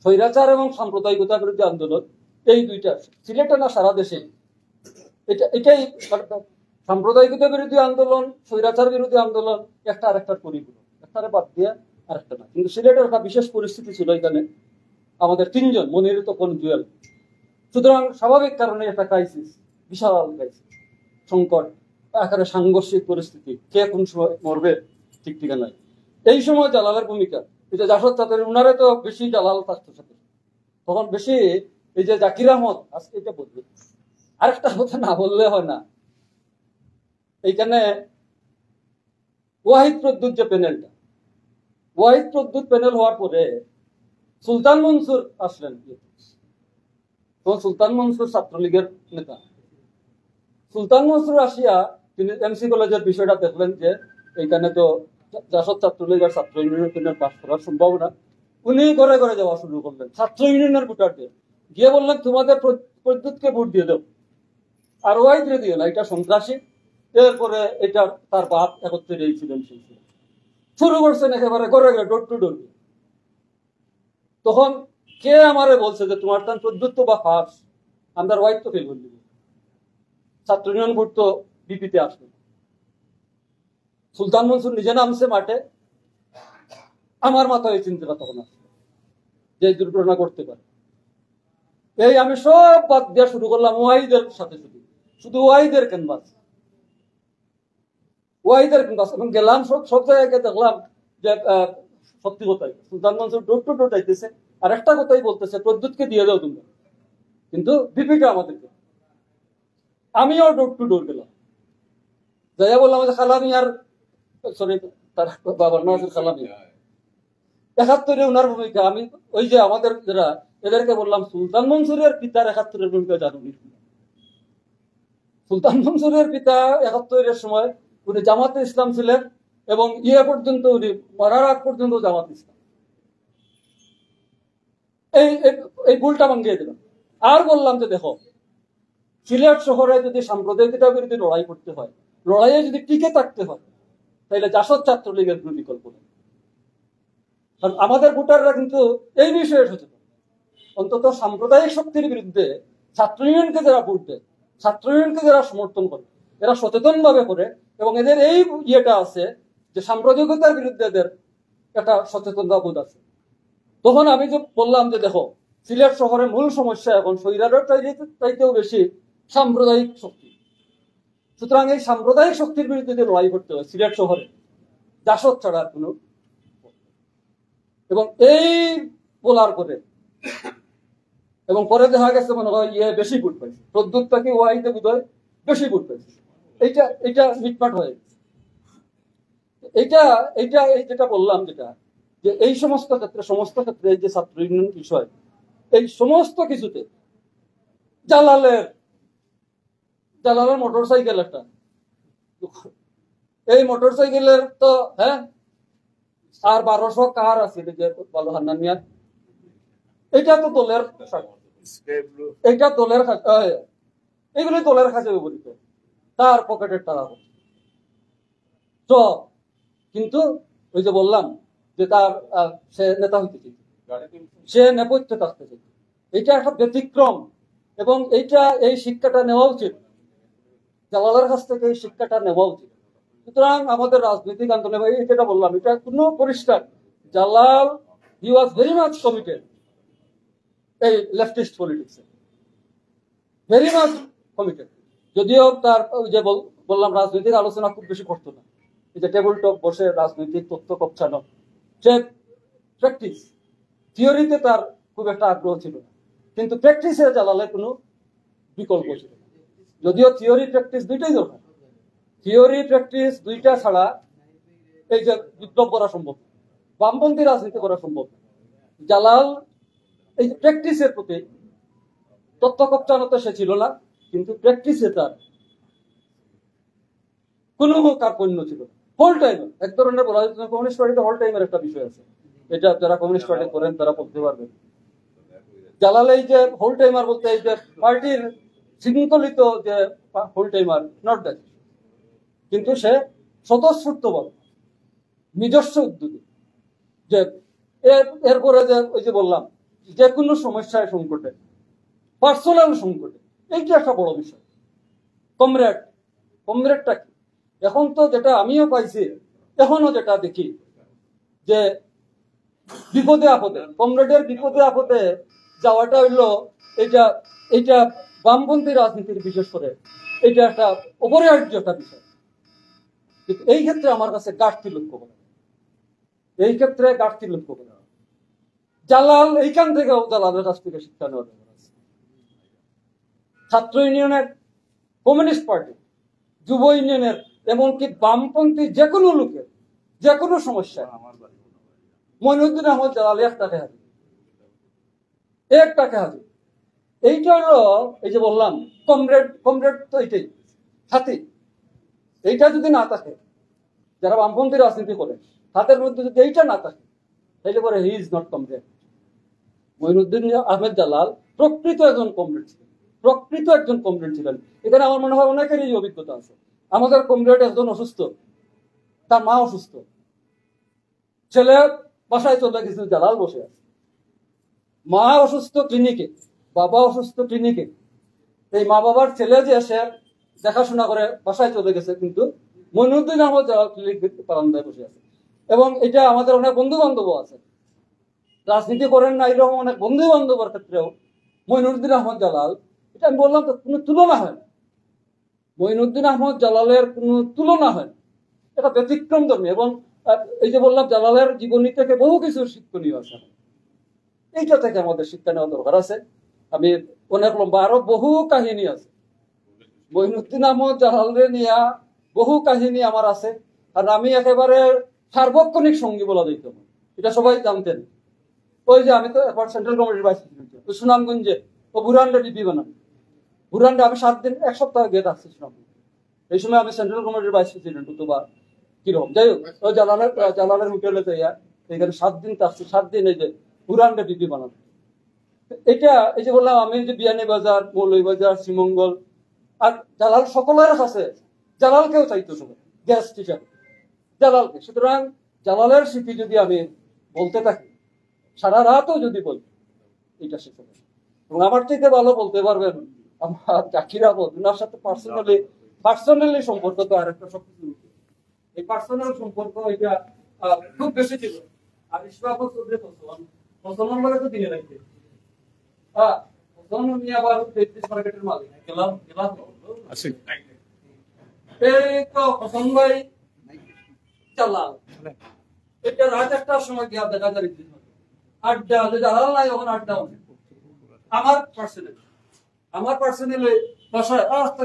স্বৈরাচার এবং সাম্প্রদায়িকতা বিরোধী আন্দোলন এই দুইটা সিলেটে না সারা দেশে এটাই সাম্প্রদায়িকতা বিরোধী আন্দোলন, স্বৈরাচার বিরোধী আন্দোলন একটা আরেকটার পরিপূরক, একটারে বাদ দিয়ে আরেকটা না। কিন্তু সিলেটের একটা বিশেষ পরিস্থিতি ছিল এখানে, আমাদের তিনজন মনির তপন জুয়েল। সুতরাং স্বাভাবিক কারণে একটা ক্রাইসিস, বিশাল ক্রাইসিস, সংকট আকারে সাংঘর্ষিক পরিস্থিতি, কে কোন সময় মরবে ঠিক ঠিকা নাই। এই সময় জালালের ভূমিকা, এটা জাসদ চাঁদের উনারে তো বেশি জালাল থাকতো সাথে, তখন বেশি এই যে জাকির আহমদ, আজকে এটা বলবে আরেকটা কথা না বললে হয় না, এইখানে ওয়াহিদ প্রদ্যুৎ যে প্যানেলটা, ওয়াহিদ প্রদ্যুৎ প্যানেল হওয়ার পরে সুলতান মনসুর আসলেন। তখন সুলতান মনসুর ছাত্রলীগের নেতা। সুলতান মনসুর আসিয়া তিনি এমসি কলেজের বিষয়টা দেখলেন যে এইখানে তো জাসদ ছাত্রলীগ আর ছাত্র ইউনিয়নের পাস করার সম্ভাবনা, উনি ঘরে ঘরে যাওয়া শুরু করলেন ছাত্র ইউনিয়নের ভোটারদের, গিয়ে বললেন তোমাদের প্রদ্যুৎকে ভোট দিয়ে দেব, আর ওয়াহিদরে দিও না, এটা সন্ত্রাসী। এরপরে এটা তার বাপ একত্রে ছিলেন, শুরু করছেন একেবারে ঘরে ঘরে, ডোর টু ডোর। তখন কে আমারে বলছে যে তোমার তার প্রদ্যুৎ বা ফাঁস, আমরা ওয়াহিদ তো ফেল করলি, ছাত্র ইউনিয়ন ভোট তো বিপিতে আসবে। সুলতান মনসুর নিজে নামছে মাঠে, আমার মাথায় এই চিন্তাটা তখন আসছে যে দুর্ঘটনা করতে পারে। এই আমি সব বাদ দেওয়া শুরু করলাম ওয়াহিদের সাথে, শুধু ওয়াহিদের ক্যানভাস, ওয়াহিদের ক্যানভাস। এবং গেলাম সব জায়গায় দেখলাম যে সত্যি কথাই সুলতান মনসুর ডোর টু ডোর যাইতেছে, আর একটা কথাই বলতেছে প্রদ্যুৎকে দিয়ে দাও তোমরা, কিন্তু বিপিটা আমাদেরকে। আমিও ডোর টু ডোর গেলাম, যাইয়া বললাম যে খালামি আর সরি তার বাবার নাম খালামি ৭১ ওনার ভূমিকা। আমি ওই যে আমাদের যারা এদেরকে বললাম সুলতান মনসুরের পিতার ৭১ ভূমিকা জানুনি। সুলতান মনসুরের পিতা ৭১ সময় উনি জামাতে ইসলাম ছিলেন, এবং পর্যন্ত উনি মরার আগ পর্যন্ত জামাত ইসলাম। এই ভুলটা ভাঙিয়ে দিলাম। আর বললাম যে দেখো, সিলেট শহরে যদি সাম্প্রদায়িকতা বিরোধী লড়াই করতে হয়, লড়াইয়ে যদি টিকে থাকতে হয়, তাহলে জাসদ ছাত্রলীগের কোনো বিকল্প নেই। কারণ আমাদের ভোটাররা কিন্তু এই বিষয়ে সচেতন, অন্তত সাম্প্রদায়িক শক্তির বিরুদ্ধে ছাত্র ইউনিয়নকে যারা ভোট দেয়, ছাত্র ইউনিয়নকে যারা সমর্থন করে, এরা সচেতন ভাবে করে, এবং এদের এই ইয়েটা আছে যে সাম্প্রদায়িকতার বিরুদ্ধে এদের একটা সচেতনতা বোধ আছে। তখন আমি যে বললাম যে দেখো, সিলেট শহরের মূল সমস্যা এখন স্বৈরাচার চাইতেও বেশি সাম্প্রদায়িক শক্তি। সুতরাং এই সাম্প্রদায়িক শক্তির বিরুদ্ধে যে লড়াই করতে হয় সিলেট শহরে, জাসদ ছাড়া আর কোনো, এবং এই বলার পরে, এবং পরে দেখা গেছে মনে হয় বেশি ভোট পাইছে, প্রদ্যুৎটাকে ওয়াহিদে বোধহয় বেশি ভোট পাইছে। এইটা মিটমাট হয়ে গেছে। এইটা এই যেটা বললাম, যেটা যে এই সমস্ত ক্ষেত্রে এই যে ছাত্র ইউনিয়ন বিষয়, এই সমস্ত কিছুতে জালালের মোটর সাইকেল একটা, এই মোটর সাইকেলের তো হ্যাঁ, আর 1200 কার আছে যে ভালো হান্নান মিয়া, এটা তো দলের, এইটা দলের, এগুলি দলের কাছে ব্যবহৃত, তার পকেটের টাকা। তো কিন্তু ওই যে বললাম যে তার সে নেতা হইতে চাই, সে নেপথ্য থাকতে চাই, এটা একটা ব্যতিক্রম। এবং এই শিক্ষাটা নেওয়া উচিত, জালালের কাছ থেকে এই শিক্ষাটা নেওয়া উচিত। সুতরাং আমাদের রাজনৈতিক আন্দোলনে যেটা বললাম, এটা কোনো পরিষ্কার, জালাল হি ওয়াজ ভেরি মাচ কমিটেড এই লেফটিস্ট পলিটিক্সে, ভেরি মাচ কমিটেড। যদিও তার যে বললাম রাজনৈতিক আলোচনা খুব বেশি করতো না, এই যে টেবিল টপ বসে রাজনৈতিক তথ্য কপছানো, সে প্র্যাকটিস, থিওরিতে তার খুব একটা আগ্রহ ছিল না, কিন্তু প্র্যাকটিসে জালালের কোনো বিকল্প ছিল না। যদিও থিওরি প্র্যাকটিস দুইটাই দরকার, থিওরি প্র্যাকটিস দুইটা ছাড়া এই যে বিপ্লব করা সম্ভব, বামপন্থী রাজনীতি করা সম্ভব। জালাল এই প্র্যাকটিসের প্রতি, তথ্য কপচানোতে সে ছিল না, কিন্তু প্র্যাকটিসে তার কোনো কার্পণ্য ছিল না। হোল টাইমার, এক ধরনের বলা যায় কমিউনিস্ট পার্টিতে হোল টাইমের একটা বিষয় আছে, এটা যারা কমিউনিস্ট পার্টি করেন তারা বলতে পারবেন। জালাল এই যে হোল টাইমার বলতে, এই যে পার্টির শৃঙ্খলিত যে ফুল টাইমার, নট দ্যাট, কিন্তু সে স্বতঃস্ফূর্তভাবে নিজস্ব উদ্যোগে যে এরপরে যে ওই যে বললাম যে কোনো সমস্যায় সংকটে, পার্সোনাল সংকটে, এইটা একটা বড় বিষয়। কমরেডটা কি? এখন তো যেটা আমিও পাইছি, এখনো যেটা দেখি যে বিপদে আপদে, কমরেডের বিপদে আপদে যাওয়াটা হইলো এইটা বামপন্থী রাজনীতির বিশেষ করে এটা একটা অপরিহার্য একটা বিষয়। কিন্তু এই ক্ষেত্রে আমার কাছে ঘাটতি লক্ষ্য করে, জালাল এইখান থেকেও জালালের কাছ থেকে শিক্ষা নেওয়া দরকার আছে। ছাত্র ইউনিয়নের, কমিউনিস্ট পার্টি, যুব ইউনিয়নের, এমনকি বামপন্থী যে কোনো লোকের যে কোনো সমস্যা মইনুদ্দিন আহমদ জালাল একটাকে হাজির। এইটা হলো এই যে বললাম কমরেড তো এইটাই সাথী। এইটা যদি না থাকে, যারা বামপন্থী রাজনীতি করে হাতের মধ্যে যদি এইটা না থাকে, তাহলে পরে he is not comrade. Mainuddin Ahmed Jalal প্রকৃত একজন কমরেড ছিলেন। এখানে আমার মনে হয় অনেকেরই অভিজ্ঞতা আছে। আমাদের কমরেড একজন অসুস্থ, তার মা অসুস্থ, ছেলে বাসায় চলে গেছে, জালাল বসে আছে। মা অসুস্থ ক্লিনিকে, বাবা অসুস্থ ক্লিনিকে, এই মা বাবার ছেলে যে এসে দেখাশোনা করে বাসায় চলে গেছে, কিন্তু মইনুদ্দিন আহমদ জালাল ক্লিনিক বারান্দায় বসে আছে। এবং এটা আমাদের অনেক বন্ধু বান্ধব আছে, রাজনীতি করেন না, এরকম অনেক বন্ধু বান্ধবের ক্ষেত্রেও মইনুদ্দিন আহমদ জালাল, এটা আমি বললাম তো, কোনো তুলনা হয় না। মইনুদ্দিন আহমদ জালালের কোনো তুলনা হয় না, এটা ব্যতিক্রম ধর্মী। এবং এই যে বললাম জালালের জীবনী থেকে বহু কিছু শিক্ষণীয় আছে, এইটা থেকে আমাদের শিক্ষা নেওয়া দরকার আছে। আমি অনেক লম্বা আরো বহু কাহিনী আছে মইনুদ্দিন আহমদ জালালের নিয়ে, বহু কাহিনী আমার আছে। আর আমি একেবারে সার্বক্ষণিক সঙ্গী বলা যেত, এটা সবাই জানতেন। ওই যে আমি তো একবার সেন্ট্রাল কমিটির ভাইস প্রেসিডেন্ট, সুনামগঞ্জে ও বুরান্ডা ডিপি বানান, বুরান্ডা আমি 7 দিন 1 সপ্তাহ গিয়ে থাকছি সুনামগঞ্জ। এই সময় আমি সেন্ট্রাল কমিটির ভাইস প্রেসিডেন্ট হতো বা কিরকম, যাই হোক, ওই জালালের হোটেলে তো এখানে 7 দিন থাকছি। 7 দিন এই যে বুরান্ডা ডিপি বানান। এটা এই যে বললাম আমি যে বিয়ানীবাজার, মৌলভীবাজার, শ্রীমঙ্গল, আর জালাল সকলের কাছে জালালকেও চাইতো সবাই গেস্ট হিসাবে জালালকে। সুতরাং জালালের স্মৃতি যদি আমি বলতে থাকি, সারা রাতও যদি বলি, এটা শেষ হবে। এবং আমার থেকে ভালো বলতে পারবেন আমার জাকির আহমদ, ওনার সাথে পার্সোনালি সম্পর্ক তো আরেকটা সবকিছু। এই পার্সোনাল সম্পর্ক এটা খুব বেশি ছিল। আর ইসলামপুর চৌধুরী মুসলমান বলে তো দিনে রাখতে আবার মার্কেটের মালিক গেলাম। এই তো হোসেন ভাই জালাল, এটা রাত 1টার সময় গিয়ে দেখা যায় আড্ডা, জালাল নাই ওখানে আড্ডা। আমার পার্সোনালি বাসায় রাত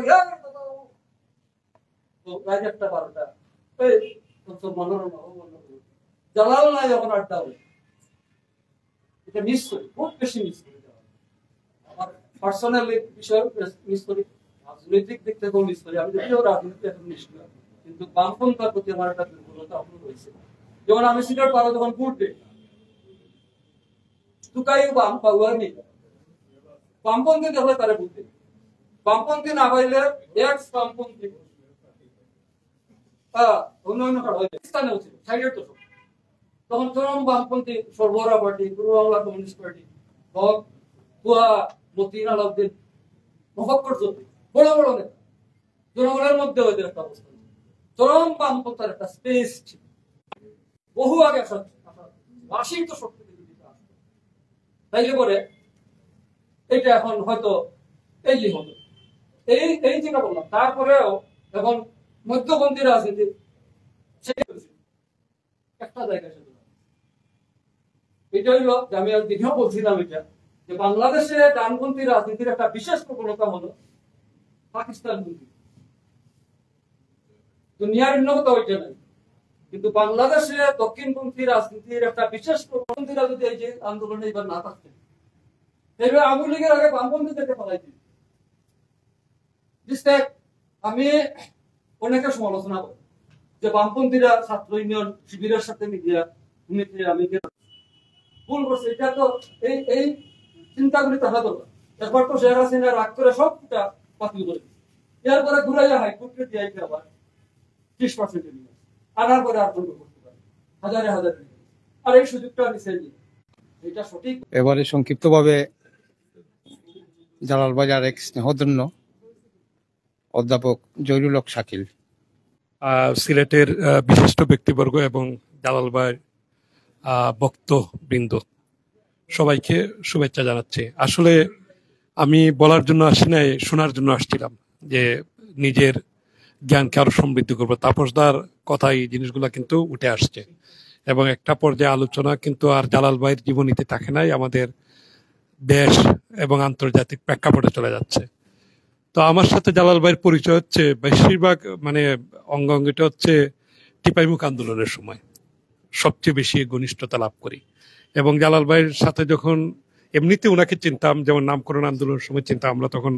1টা 12টা, জালাল নাই ওখানে আড্ডা হবে। এটা মিস করি, খুব বেশি মিস করি। আমার পার্সোনালি বিষয় মিস করি, রাজনৈতিক দিক থেকেও মিস করি। আমি যদিও রাজনীতি এখন নিষ্ক্রিয়, কিন্তু বামপন্থার প্রতি আমার একটা দুর্বলতা অপূর্ব হয়েছে। যেমন আমি সিলেট পারো যখন ঘুরতে তুকাই বাম পাওয়ার নেই, বামপন্থী দেখলে তারা ঘুরতে, বামপন্থী না পাইলে এক্স বামপন্থী উন্নয়ন করা হয় স্থানে ছিল সাইডের তো। তখন চরম বামপন্থী সর্বরা পার্টি, পূর্ব বাংলা কমিউনিস্ট পার্টি, মতিন আলাউদ্দিন, মফক্কর চৌধুরী, বড় বড় নেতা, জনগণের মধ্যে ওদের একটা অবস্থা, চরম বামপন্থার একটা স্পেস ছিল। বহু আগে রাশির তো শক্তি তাইলে পরে এইটা এখন হয়তো এই যে হতো এই যেটা বললাম। তারপরেও এখন মধ্যপন্থী রাজনীতি একটা জায়গায় এটা হইল যে আমি দিনেও বলছিলাম এটা, যে বাংলাদেশে ডানপন্থী রাজনীতির একটা বিশেষ প্রবণতা হলো পাকিস্তানপন্থী। দুনিয়ার অন্য কোথাও ওইটা নাই, কিন্তু বাংলাদেশে দক্ষিণপন্থী রাজনীতির একটা বিশেষ প্রবণতা। যদি এই যে আন্দোলনে এবার না থাকতেন, তাহলে আওয়ামী লীগের আগে বামপন্থী থেকে ফেলাইতেন। আমি অনেকের সমালোচনা করি যে বামপন্থীরা ছাত্র ইউনিয়ন শিবিরের সাথে মিডিয়া আমি ভুল করছে। এটা তো এই চিন্তাগুলি থাকা দরকার। একবার তো শেখ হাসিনা রাগ করে সবটা বাতিল করে দিচ্ছে। এরপরে ঘুরাইয়া হাইকোর্টে দিয়ে আবার 30% নিয়ে আনার পরে আর বন্ধ করতে পারে হাজারে হাজারে। আর এই সুযোগটা নিছে যে এটা সঠিক। এবারে সংক্ষিপ্তভাবে জালাল ভাই আর এক স্নেহধন্য অধ্যাপক জহিরুল হক শাকিল। সিলেটের বিশিষ্ট ব্যক্তিবর্গ এবং জালাল ভাইয়ের বক্তবৃন্দ সবাইকে শুভেচ্ছা জানাচ্ছি। আসলে আমি বলার জন্য আসি নাই, শোনার জন্য আসছিলাম যে নিজের জ্ঞানকে আরো সমৃদ্ধ করবো। তাপসদার কথা এই জিনিসগুলো কিন্তু উঠে আসছে এবং একটা পর্যায়ে আলোচনা কিন্তু আর জালাল ভাইয়ের জীবনীতে থাকে নাই, আমাদের দেশ এবং আন্তর্জাতিক প্রেক্ষাপটে চলে যাচ্ছে। তো আমার সাথে জালাল ভাইয়ের পরিচয় হচ্ছে বেশিরভাগ মানে অঙ্গাঙ্গিটা হচ্ছে টিপাইমুখ আন্দোলনের সময় সবচেয়ে বেশি ঘনিষ্ঠতা লাভ করি। এবং জালাল ভাইয়ের সাথে যখন এমনিতে ওনাকে চিনতাম, যেমন নামকরণ আন্দোলনের সময় চিনতাম, আমরা তখন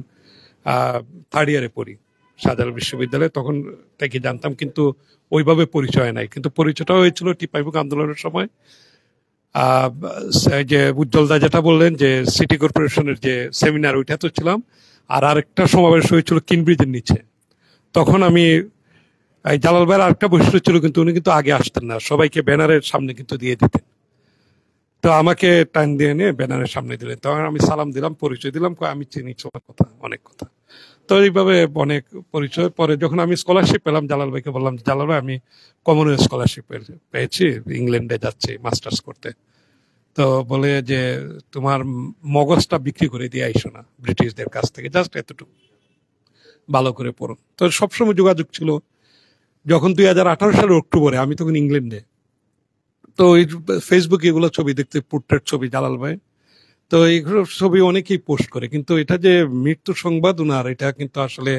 3rd ইয়ারে পড়ি শাহজালাল বিশ্ববিদ্যালয়ে, তখন থেকে জানতাম, কিন্তু ওইভাবে পরিচয় নাই। কিন্তু পরিচয়টা হয়েছিল টিপাইমুখ আন্দোলনের সময়। যে উজ্জ্বলদা যেটা বললেন যে সিটি কর্পোরেশনের যে সেমিনার, ওইটা তো ছিলাম। আর আরেকটা সমাবেশ হয়েছিল কিনব্রিজের নিচে। তখন আমি জালাল ভাইয়ের আরেকটা বৈশিষ্ট্য ছিল, কিন্তু উনি কিন্তু আগে আসতেন না, সবাইকে ব্যানারের সামনে কিন্তু দিয়ে দিতেন। তো আমাকে টাইম দিয়ে নিয়ে ব্যানারের সামনে দিলেন, তখন আমি সালাম দিলাম, পরিচয় দিলাম, আমি চিনি তোমার কথা, অনেক কথা। তো এইভাবে অনেক পরিচয়। পরে যখন আমি স্কলারশিপ পেলাম, জালাল ভাইকে বললাম, জালাল ভাই আমি কমনওয়েলথ স্কলারশিপ পেয়েছি, ইংল্যান্ডে যাচ্ছি মাস্টার্স করতে। তো বলে যে তোমার মগজটা বিক্রি করে দিয়ে আইসো না ব্রিটিশদের কাছ থেকে, জাস্ট এতটুকু ভালো করে পড়ো। তো সবসময় যোগাযোগ ছিল। যখন 2018 সালের অক্টোবরে, আমি তখন ইংল্যান্ডে, তো ওই ফেসবুকে এগুলো ছবি দেখতে, পোর্ট্রেট ছবি জালাল ভাই, তো এইগুলো ছবি অনেকেই পোস্ট করে, কিন্তু এটা যে মৃত্যু সংবাদ উনার, এটা কিন্তু আসলে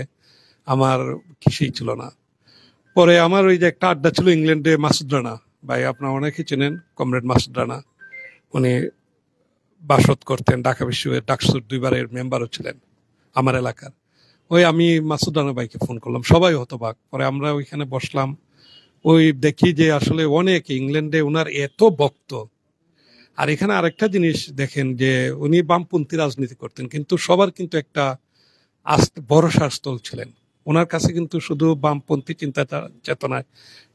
আমার কিছুই ছিল না। পরে আমার ওই যে একটা আড্ডা ছিল ইংল্যান্ডে, মাসুদ রানা ভাই আপনার অনেকেই চেনেন, কমরেড মাসুদ রানা, উনি বাসদ করতেন ঢাকা বিশ্ববিদ্যালয়ের, ডাকসুর 2বারের মেম্বারও ছিলেন আমার এলাকার। ওই আমি মাসুদ রানা ভাইকে ফোন করলাম, সবাই হতবাক। পরে আমরা ওইখানে বসলাম, ওই দেখি যে আসলে অনেক ইংল্যান্ডে ওনার এত ভক্ত। আর এখানে আরেকটা জিনিস দেখেন যে উনি বামপন্থী রাজনীতি করতেন, কিন্তু সবার কিন্তু একটা ভরসার স্থল ছিলেন ওনার কাছে। কিন্তু শুধু বামপন্থী চিন্তা চেতনায়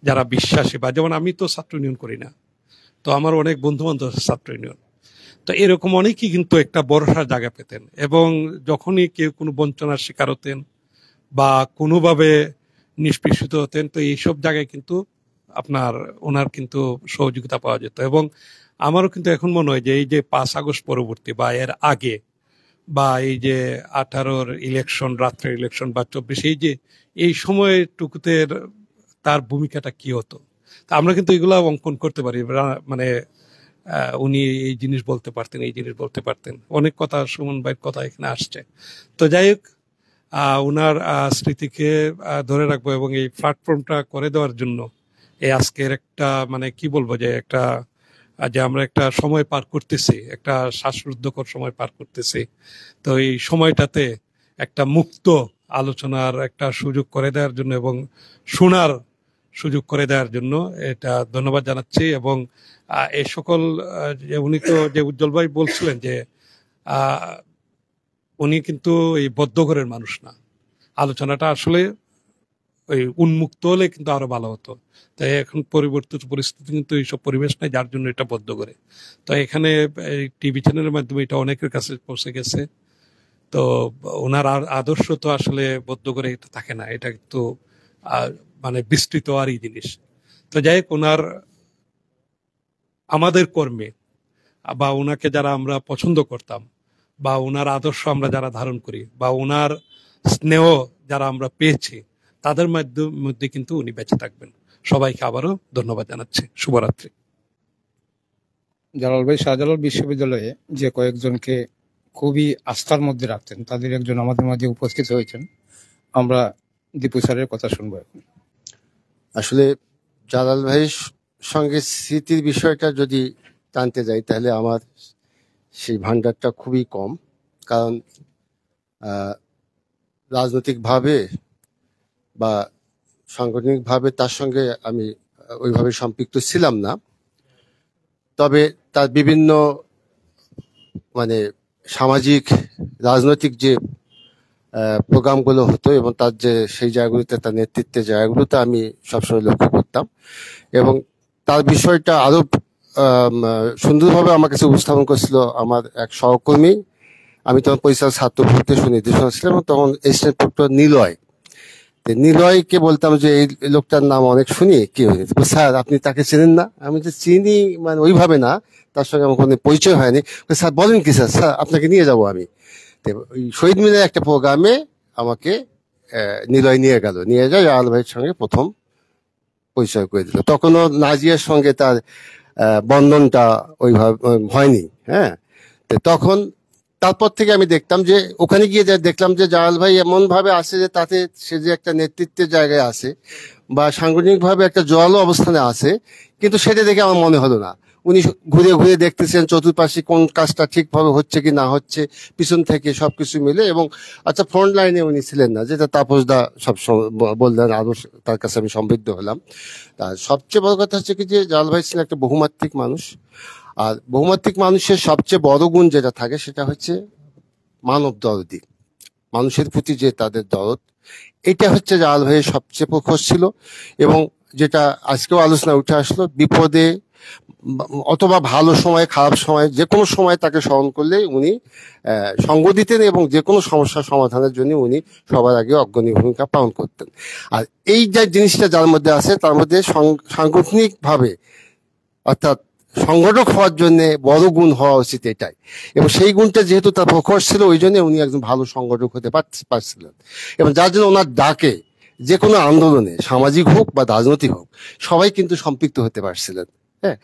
যারা বিশ্বাসী, বা যেমন আমি তো ছাত্র ইউনিয়ন করি না, তো আমার অনেক বন্ধু বান্ধব ছাত্র ইউনিয়ন, তো এরকম অনেকেই কিন্তু একটা ভরসার জায়গা পেতেন। এবং যখনই কেউ কোনো বঞ্চনার শিকার হতেন বা কোনোভাবে নিষ্পেষিত হতেন, তো এইসব জায়গায় কিন্তু আপনার ওনার কিন্তু সহযোগিতা পাওয়া যেত। এবং আমারও কিন্তু এখন মনে হয় যে এই যে 5 আগস্ট পরবর্তী বা এর আগে, বা এই যে 18-র ইলেকশন, রাত্রের ইলেকশন বা 24, এই যে এই সময়টুকুতে তার ভূমিকাটা কি হতো, তা আমরা কিন্তু এগুলা অঙ্কন করতে পারি। মানে উনি এই জিনিস বলতে পারতেন, এই জিনিস বলতে পারতেন, অনেক কথা, সুমন ভাইয়ের কথা এখানে আসছে। তো যাই হোক, উনার স্মৃতিকে ধরে রাখবো এবং এই প্ল্যাটফর্মটা করে দেওয়ার জন্য এই আজকের একটা মানে কি বলবো যে একটা যে আমরা একটা সময় পার করতেছি, একটা শ্বাসরুদ্ধকর সময় পার করতেছি, তো এই সময়টাতে একটা মুক্ত আলোচনার একটা সুযোগ করে দেওয়ার জন্য এবং শোনার সুযোগ করে দেওয়ার জন্য এটা ধন্যবাদ জানাচ্ছি। এবং এই সকল উনি তো যে উজ্জ্বল ভাই বলছিলেন যে উনি কিন্তু এই বদ্ধঘরের মানুষ না, আলোচনাটা আসলে ওই উন্মুক্ত হলে কিন্তু আরো ভালো হতো। তাই এখন পরিবর্তিত পরিস্থিতি কিন্তু এইসব পরিবেশ নাই, যার জন্য এটা বদ্ধ করে। তো এখানে টিভি চ্যানেলের মাধ্যমে এটা অনেকের কাছে পৌঁছে গেছে। তো ওনার আদর্শ তো আসলে বদ্ধ করে এটা থাকে না, এটা কিন্তু মানে বিস্তৃত আরই জিনিস। তো যাই হোক, ওনার আমাদের কর্মে বা ওনাকে যারা আমরা পছন্দ করতাম, বা ওনার আদর্শ আমরা যারা ধারণ করি, বা ওনার স্নেহ যারা আমরা পেয়েছি, তাদের মধ্যে কিন্তু উনি বেঁচে থাকবেন। সবাইকে আবারও ধন্যবাদ জানাচ্ছি। শুভরাত্রি। জালাল ভাই শাহজালাল বিশ্ববিদ্যালয়ে যে কয়েকজনকে খুবই আস্থার মধ্যে রাখতেন, তাদের একজন আমাদের মাঝে উপস্থিত হয়েছেন। আমরা দীপু স্যারের কথা শুনবো এখন। আসলে জালাল ভাইয়ের সঙ্গে স্মৃতির বিষয়টা যদি টানতে যাই, তাহলে আমার সেই ভান্ডারটা খুবই কম। কারণ রাজনৈতিকভাবে বা সাংগঠনিকভাবে তার সঙ্গে আমি ওইভাবে সম্পৃক্ত ছিলাম না। তবে তার বিভিন্ন মানে সামাজিক রাজনৈতিক যে প্রোগ্রামগুলো হতো এবং তার যে সেই জায়গাগুলোতে, তার নেতৃত্বের জায়গাগুলোতে আমি সবসময় লক্ষ্য করতাম এবং তার বিষয়টা আরো সুন্দরভাবে আমার কাছে উপস্থাপন করেছিল আমার এক সহকর্মী। আমি তখন পরিচালক ছাত্র ভর্তি সুনির্দেশনা ছিলাম এবং তখন এসিস্ট্যান্ট প্রক্টর নিলয়। নিলয়কে বলতাম যে এই লোকটার নাম অনেক শুনি, কি হয়েছে স্যার আপনি তাকে চেনেন না? আমি তো চিনি, মানে ওইভাবে না, তার সঙ্গে আমার কোনো পরিচয় হয়নি। স্যার বলেন কি স্যার, স্যার আপনাকে নিয়ে যাবো আমি। ওই শহীদ মিনারের একটা প্রোগ্রামে আমাকে নিলয় নিয়ে গেল, নিয়ে যায় জালাল ভাইয়ের সঙ্গে প্রথম পরিচয় করে দিল। তখনও নাজিয়ার সঙ্গে তার বন্ধনটা ওইভাবে হয়নি। হ্যাঁ, তখন তারপর থেকে আমি দেখতাম যে ওখানে গিয়ে দেখলাম যে জালাল ভাই এমন ভাবে আসে যে তাতে সে যে একটা নেতৃত্বের জায়গায় আছে বা সাংগঠনিক ভাবে একটা জোরালো অবস্থানে আছে, কিন্তু সেটা দেখে আমার মনে হলো না। উনি ঘুরে ঘুরে দেখতেছেন চতুর্পাশে কোন কাজটা ঠিকভাবে হচ্ছে কি না হচ্ছে, পিছন থেকে সবকিছু মিলে। এবং আচ্ছা, ফ্রন্ট লাইনে উনি ছিলেন না, যেটা তাপসদা সব বললেন, আরো তার কাছে আমি সমৃদ্ধ হলাম। তার সবচেয়ে বড় কথা হচ্ছে কি যে জালাল ভাই ছিলেন একটা বহুমাত্রিক মানুষ। আর বহুমাত্রিক মানুষের সবচেয়ে বড় গুণ যেটা থাকে সেটা হচ্ছে মানব দরদি, মানুষের প্রতি যে তাদের দরদ, এটা হচ্ছে জালাল ভাইয়ের সবচেয়ে প্রখর ছিল। এবং যেটা আজকেও আলোচনা উঠে আসলো, বিপদে অথবা ভালো সময় খারাপ সময় যে কোনো সময় তাকে স্মরণ করলে উনি সঙ্গ দিতেন এবং যে কোনো সমস্যার সমাধানের জন্য উনি সবার আগে অগ্রণী ভূমিকা পালন করতেন। আর এই যে জিনিসটা যার মধ্যে আছে তার মধ্যে সাংগঠনিক ভাবে অর্থাৎ সংগঠক হওয়ার জন্য বড় গুণ হওয়া উচিত এটাই। এবং সেই গুণটা যেহেতু তার প্রখর ছিল, ওই জন্য উনি একজন ভালো সংগঠক হতে পারছিলেন। এবং যার জন্য ওনার ডাকে যে কোনো আন্দোলনে, সামাজিক হোক বা রাজনৈতিক হোক, সবাই কিন্তু সম্পৃক্ত হতে পারছিলেন। হ্যাঁ,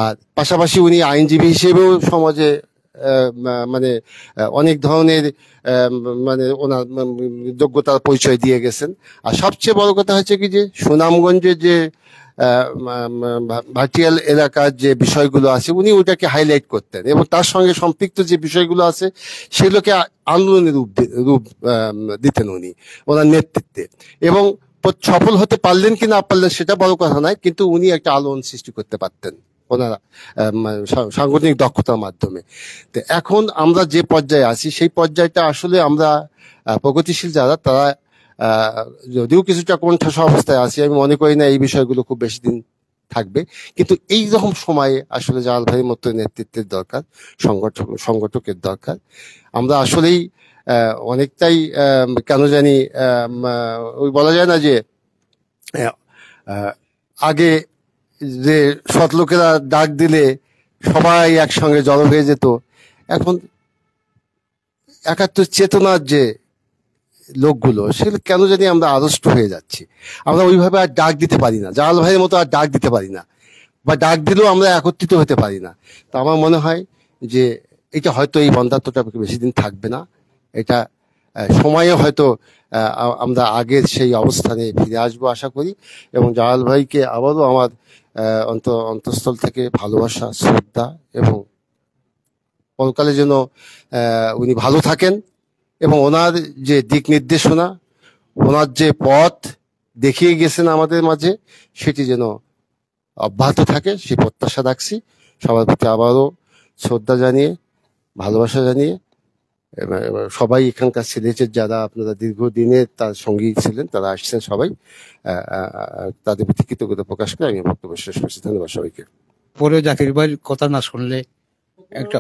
আর পাশাপাশি উনি আইনজীবী হিসেবেও সমাজে মানে অনেক ধরনের মানে ওনার যোগ্যতার পরিচয় দিয়ে গেছেন। আর সবচেয়ে বড় কথা হচ্ছে কি যে সুনামগঞ্জের যে ভাটিয়াল এলাকার যে বিষয়গুলো আছে উনি ওটাকে হাইলাইট করতেন এবং তার সঙ্গে সম্পৃক্ত যে বিষয়গুলো আছে সেগুলোকে আন্দোলনের রূপ দিতেন উনি ওনার নেতৃত্বে। এবং সফল হতে পারলেন কি না পারলেন সেটা বড় কথা নয়, কিন্তু উনি একটা আলোড়ন সৃষ্টি করতে পারতেন ওনার সাংগঠনিক দক্ষতার মাধ্যমে। তো এখন আমরা যে পর্যায়ে আছি সেই পর্যায়টা আসলে আমরা প্রগতিশীল যারা তারা যদিও কিছুটা কোণঠাসা অবস্থায় আছি, আমি মনে করি না এই বিষয়গুলো খুব বেশি দিন থাকবে। কিন্তু এই রকম সময়ে আসলে জালাল ভাইয়ের মতো নেতৃত্বের দরকার, সংগঠকের দরকার। আমরা আসলেই অনেকটাই কেন জানি ওই বলা যায় না যে আগে যে সৎ লোকেরা ডাক দিলে সবাই একসঙ্গে জড়ো হয়ে যেত, এখন একাত্তর চেতনার যে লোকগুলো সেগুলো কেন জানি আমরা আড়ষ্ট হয়ে যাচ্ছি। আমরা ওইভাবে আর ডাক দিতে পারি না, জালাল ভাইয়ের মতো আর ডাক দিতে পারি না, বা ডাক দিলেও আমরা একত্রিত হতে পারি না। তো আমার মনে হয় যে এটা হয়তো এই বন্ধাত্মটা বেশি দিন থাকবে না। এটা সময়ে হয়তো আমরা আগের সেই অবস্থানে ফিরে আসবো আশা করি। এবং জালাল ভাইকে আবারও আমার অন্তঃস্থল থেকে ভালোবাসা, শ্রদ্ধা এবং পরকালে যেন উনি ভালো থাকেন এবং ওনার যে দিক নির্দেশনা, ওনার যে পথ দেখিয়ে গেছেন আমাদের মাঝে, সেটি যেন অব্যাহত থাকে সেই প্রত্যাশা রাখছি। সবার প্রতি আবারও শ্রদ্ধা জানিয়ে, ভালোবাসা জানিয়ে, সবাই এখানকার সিলেটের যারা আপনারা দীর্ঘদিনে তার সঙ্গী ছিলেন, তারা আসছেন সবাই, তাদের প্রতি কৃতজ্ঞতা প্রকাশ করে আমি বক্তব্য শেষ করছি। ধন্যবাদ সবাইকে। পরে জাকির ভাইয়ের কথা না শুনলে একটা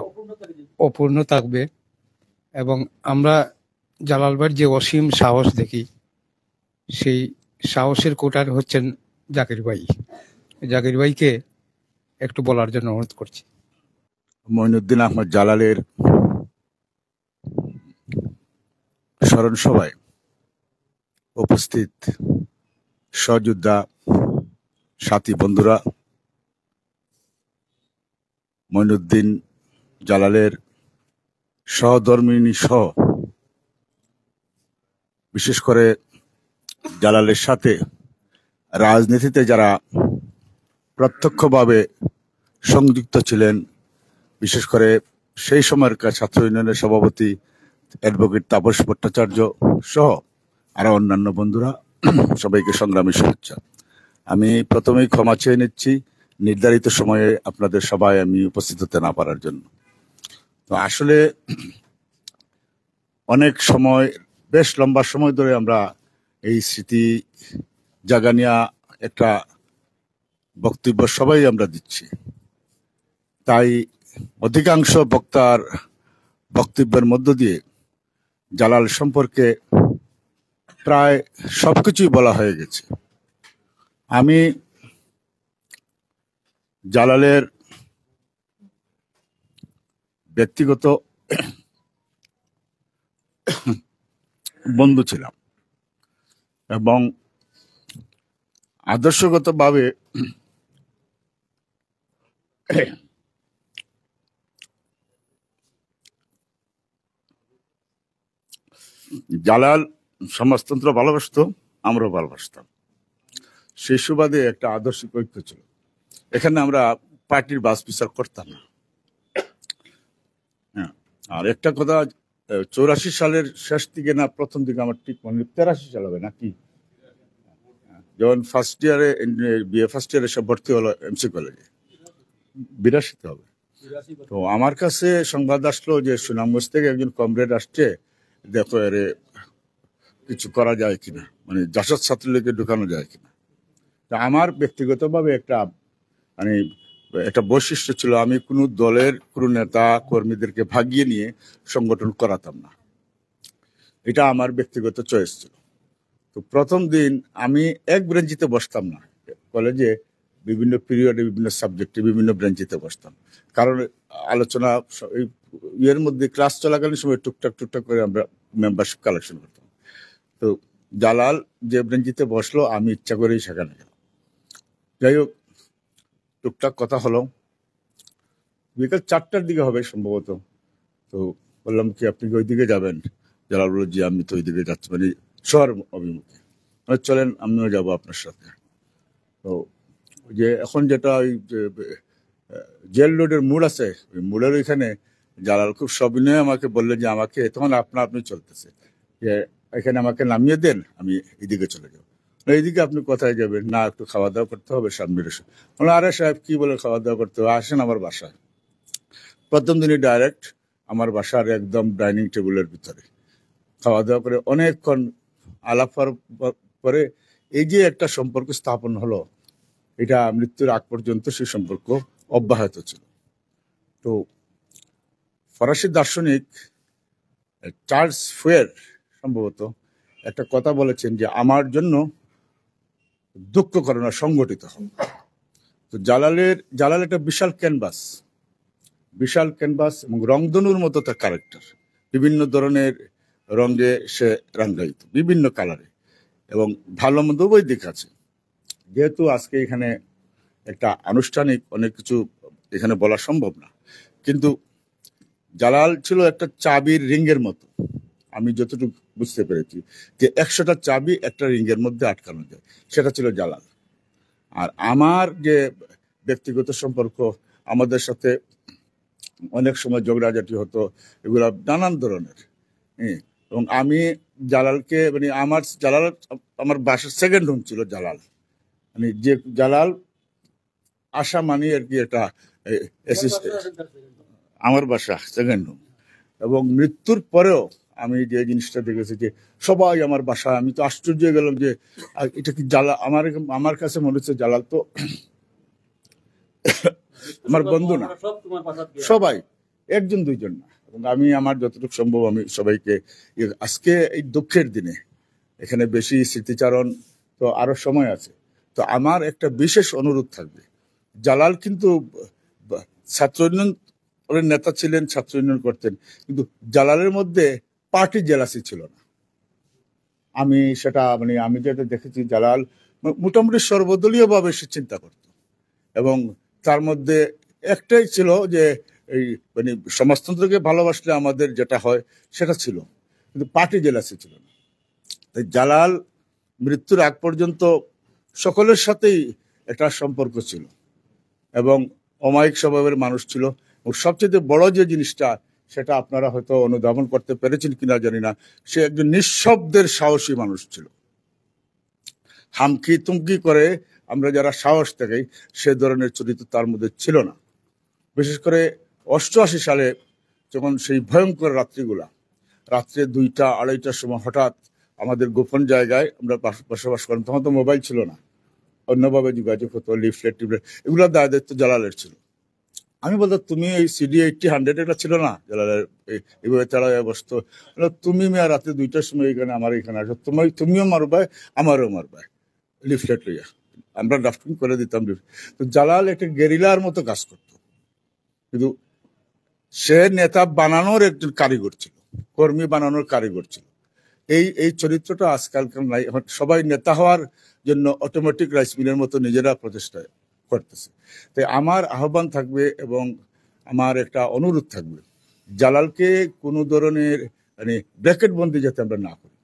অপূর্ণ থাকবে। এবং আমরা জালাল ভাইয়ের যে অসীম সাহস দেখি, সেই সাহসের কোটার হচ্ছেন জাকির ভাই। জাকির ভাইকে একটু বলার জন্য অনুরোধ করছি। মঈনুদ্দিন আহমদ জালালের স্মরণ সভায় উপস্থিত সহযোদ্ধা, সাথী বন্ধুরা, মঈনুদ্দিন জালালের সহধর্মিণী সহ বিশেষ করে জালালের সাথে রাজনীতিতে যারা প্রত্যক্ষভাবে সংযুক্ত ছিলেন, বিশেষ করে সেই সময়কার ছাত্র ইউনিয়নের সভাপতি অ্যাডভোকেট তাপস ভট্টাচার্য সহ আরো অন্যান্য বন্ধুরা, সবাইকে সংগ্রামী শুভেচ্ছা। আমি প্রথমেই ক্ষমা চেয়ে নিচ্ছি নির্ধারিত সময়ে আপনাদের সভায় আমি উপস্থিত হতে না পারার জন্য। তো আসলে অনেক সময় বেশ লম্বা সময় ধরে আমরা এই স্মৃতি জাগানিয়া একটা বক্তব্য সবাই আমরা দিচ্ছি। তাই অধিকাংশ বক্তার বক্তব্যের মধ্য দিয়ে জালাল সম্পর্কে প্রায় সবকিছুই বলা হয়ে গেছে। আমি জালালের ব্যক্তিগত বন্ধু ছিলাম এবং আদর্শগতভাবে জালাল সমাজতন্ত্র ভালোবাসতো, আমরাও ভালোবাসতাম। সেই সুবাদে একটা আদর্শিক ঐক্য ছিল। এখানে আমরা পার্টির বাস বিচার করতাম না। হ্যাঁ, আর একটা কথা, 84 সালের শেষ দিকে না প্রথম দিকে, আমার ঠিক মনে 83 সাল হবে নাকি, যখন ফার্স্ট ইয়ারে বিএ ফার্স্ট ইয়ারে সব ভর্তি হলো এমসি কলেজে, 82 হবে। তো আমার কাছে সংবাদ আসলো যে সুনামগঞ্জ থেকে একজন কমরেড আসছে, দেখো এরে কিছু করা যায় কিনা, মানে জাসদ ছাত্রলীগে ঢুকানো যায় কিনা। তা আমার ব্যক্তিগতভাবে একটা বৈশিষ্ট্য ছিল, আমি কোনো দলের কোনো নেতা কর্মীদেরকে ভাগিয়ে নিয়ে সংগঠন করাতাম না। এটা আমার ব্যক্তিগত চয়েস ছিল। তো প্রথম দিন আমি এক ব্রেঞ্চিতে বসতাম না কলেজে, বিভিন্ন পিরিয়ডে বিভিন্ন সাবজেক্টে বিভিন্ন ব্রেঞ্চিতে বসতাম, কারণ আলোচনা এর মধ্যে ক্লাস চলাকালীন সময় টুকটাক করে আমরা মেম্বারশিপ কালেকশন করতাম। তো জালাল যে ব্রেঞ্চিতে বসলো, আমি ইচ্ছা করেই সেখানে গেলাম। যাই হোক, টুকটাক কথা হলো, বিকাল 4টার দিকে হবে সম্ভবত। তো বললাম কি আপনি কি ওই দিকে যাবেন? জালাল বলল জি আমি তো ওই দিকে যাচ্ছি, মানে শহর অভিমুখে। চলেন আমিও যাবো আপনার সাথে। তো যে এখন যেটা ওই জেল রোডের মোড় আছে, ওই মোড়ের ওইখানে জালাল খুব সবিনয়ে আমাকে বললে যে আমাকে তখন আপনি চলতেছে, যে এখানে আমাকে নামিয়ে দেন, আমি এদিকে চলে যাবো। এইদিকে আপনি কোথায় যাবেন? না একটু খাওয়া দাওয়া করতে হবে, সামনে এসে। বললাম আরে সাহেব কি বলে খাওয়া দাওয়া করতে হবে, আসেন আমার বাসায়। প্রথম দিনই ডাইরেক্ট আমার বাসার একদম ডাইনিং টেবিলের ভিতরে খাওয়া দাওয়া করে অনেকক্ষণ আলাপ পরে এই যে একটা সম্পর্ক স্থাপন হলো, এটা মৃত্যুর আগ পর্যন্ত সেই সম্পর্ক অব্যাহত ছিল। তো ফরাসি দার্শনিক চার্লস ফুয়ের সম্ভবত একটা কথা বলেছেন যে আমার জন্য দুঃখ করে না, সংগঠিত হবে। তো জালাল একটা বিশাল ক্যানভাস এবং রংধনুর মতো তার ক্যারেক্টার, বিভিন্ন ধরনের রঙে সে রাঙ্গায়িত, বিভিন্ন কালারে, এবং ভালো মন্দ উভয় দিক আছে। যেহেতু আজকে এখানে একটা আনুষ্ঠানিক অনেক কিছু এখানে বলা সম্ভব না, কিন্তু জালাল ছিল একটা চাবির রিংয়ের মতো। আমি যতটুকু বুঝতে পেরেছি যে 100টা চাবি একটা রিংয়ের মধ্যে আটকানো যায়, সেটা ছিল জালাল। আর আমার যে ব্যক্তিগত সম্পর্ক, আমাদের সাথে অনেক সময় ঝগড়াঝাটি হতো, এগুলা নানান ধরনের। এবং আমি জালালকে মানে আমার বাসার সেকেন্ড হোম ছিল জালাল, মানে যে জালাল আসা মানে আর কি এটা আমার বাসা সেকেন্ড হোম। এবং মৃত্যুর পরেও আমি যে জিনিসটা দেখেছি যে সবাই আমার বাসায়, আমি তো আশ্চর্য হয়ে গেলাম যে এটা কি জালাল। আমার কাছে মনে হচ্ছে জালাল তো আমার বন্ধু না, সবাই একজন দুইজন না। এবং আমি আমার যতটুকু সম্ভব আমি সবাইকে, আজকে এই দুঃখের দিনে এখানে বেশি স্মৃতিচারণ তো আরো সময় আছে, তো আমার একটা বিশেষ অনুরোধ থাকবে। জালাল কিন্তু ছাত্র ইউনিয়নের নেতা ছিলেন, ছাত্র ইউনিয়ন করতেন, কিন্তু জালালের মধ্যে পার্টি জেলাসি ছিল না। আমি যেটা দেখেছি, জালাল মোটামুটি সর্বদলীয় ভাবে সে চিন্তা করত, এবং তার মধ্যে একটাই ছিল যে এই মানে সমাজতন্ত্রকে ভালোবাসলে আমাদের যেটা হয় সেটা ছিল, কিন্তু পার্টি জেলাসি ছিল না। তাই জালাল মৃত্যুর আগ পর্যন্ত সকলের সাথেই একটা সম্পর্ক ছিল এবং অমায়িক স্বভাবের মানুষ ছিল। এবং সবচেয়ে বড় যে জিনিসটা, সেটা আপনারা হয়তো অনুধাবন করতে পেরেছেন কিনা জানি না, সে একজন নিঃশব্দের সাহসী মানুষ ছিল। হামকি তুমকি করে আমরা যারা সাহস দেখাই, সে ধরনের চরিত্র তার মধ্যে ছিল না। বিশেষ করে 88 সালে যখন সেই ভয়ঙ্কর রাত্রিগুলা, রাত্রে 2টা 2:30টার সময় হঠাৎ আমাদের গোপন জায়গায় আমরা বসবাস করতাম, তখন তো মোবাইল ছিল না, অন্যভাবে যোগাযোগ হতো, লিফলেট টিফলেট, এগুলোর দায়িত্ব জালালের ছিল। আমি বলতাম তুমি এই CD 80-100 এটা ছিল না জালালের, এইভাবে তারা বসতো, তুমি মেয়া রাতে 2টার সময় এখানে আমার এখানে আসো, তুমিও মারবাই আমারও মারবাই, লিফলেট লইয়া আমরা ড্রাফটিং করে দিতাম। তো জালাল একটা গেরিলার মতো কাজ করতো, কিন্তু সে নেতা বানানোর একজন কারিগর ছিল, কর্মী বানানোর কারিগর ছিল। এই চরিত্রটা আজকালকার নাই। এখন সবাই নেতা হওয়ার জন্য অটোমেটিক রাইস মিলের মতো নিজেরা প্রচেষ্টা করতেছে। তাই আমার আহ্বান থাকবে এবং আমার একটা অনুরোধ থাকবে, জালালকে কোনো ধরনের মানে ব্র্যাকেট বন্দি যাতে আমরা না করি,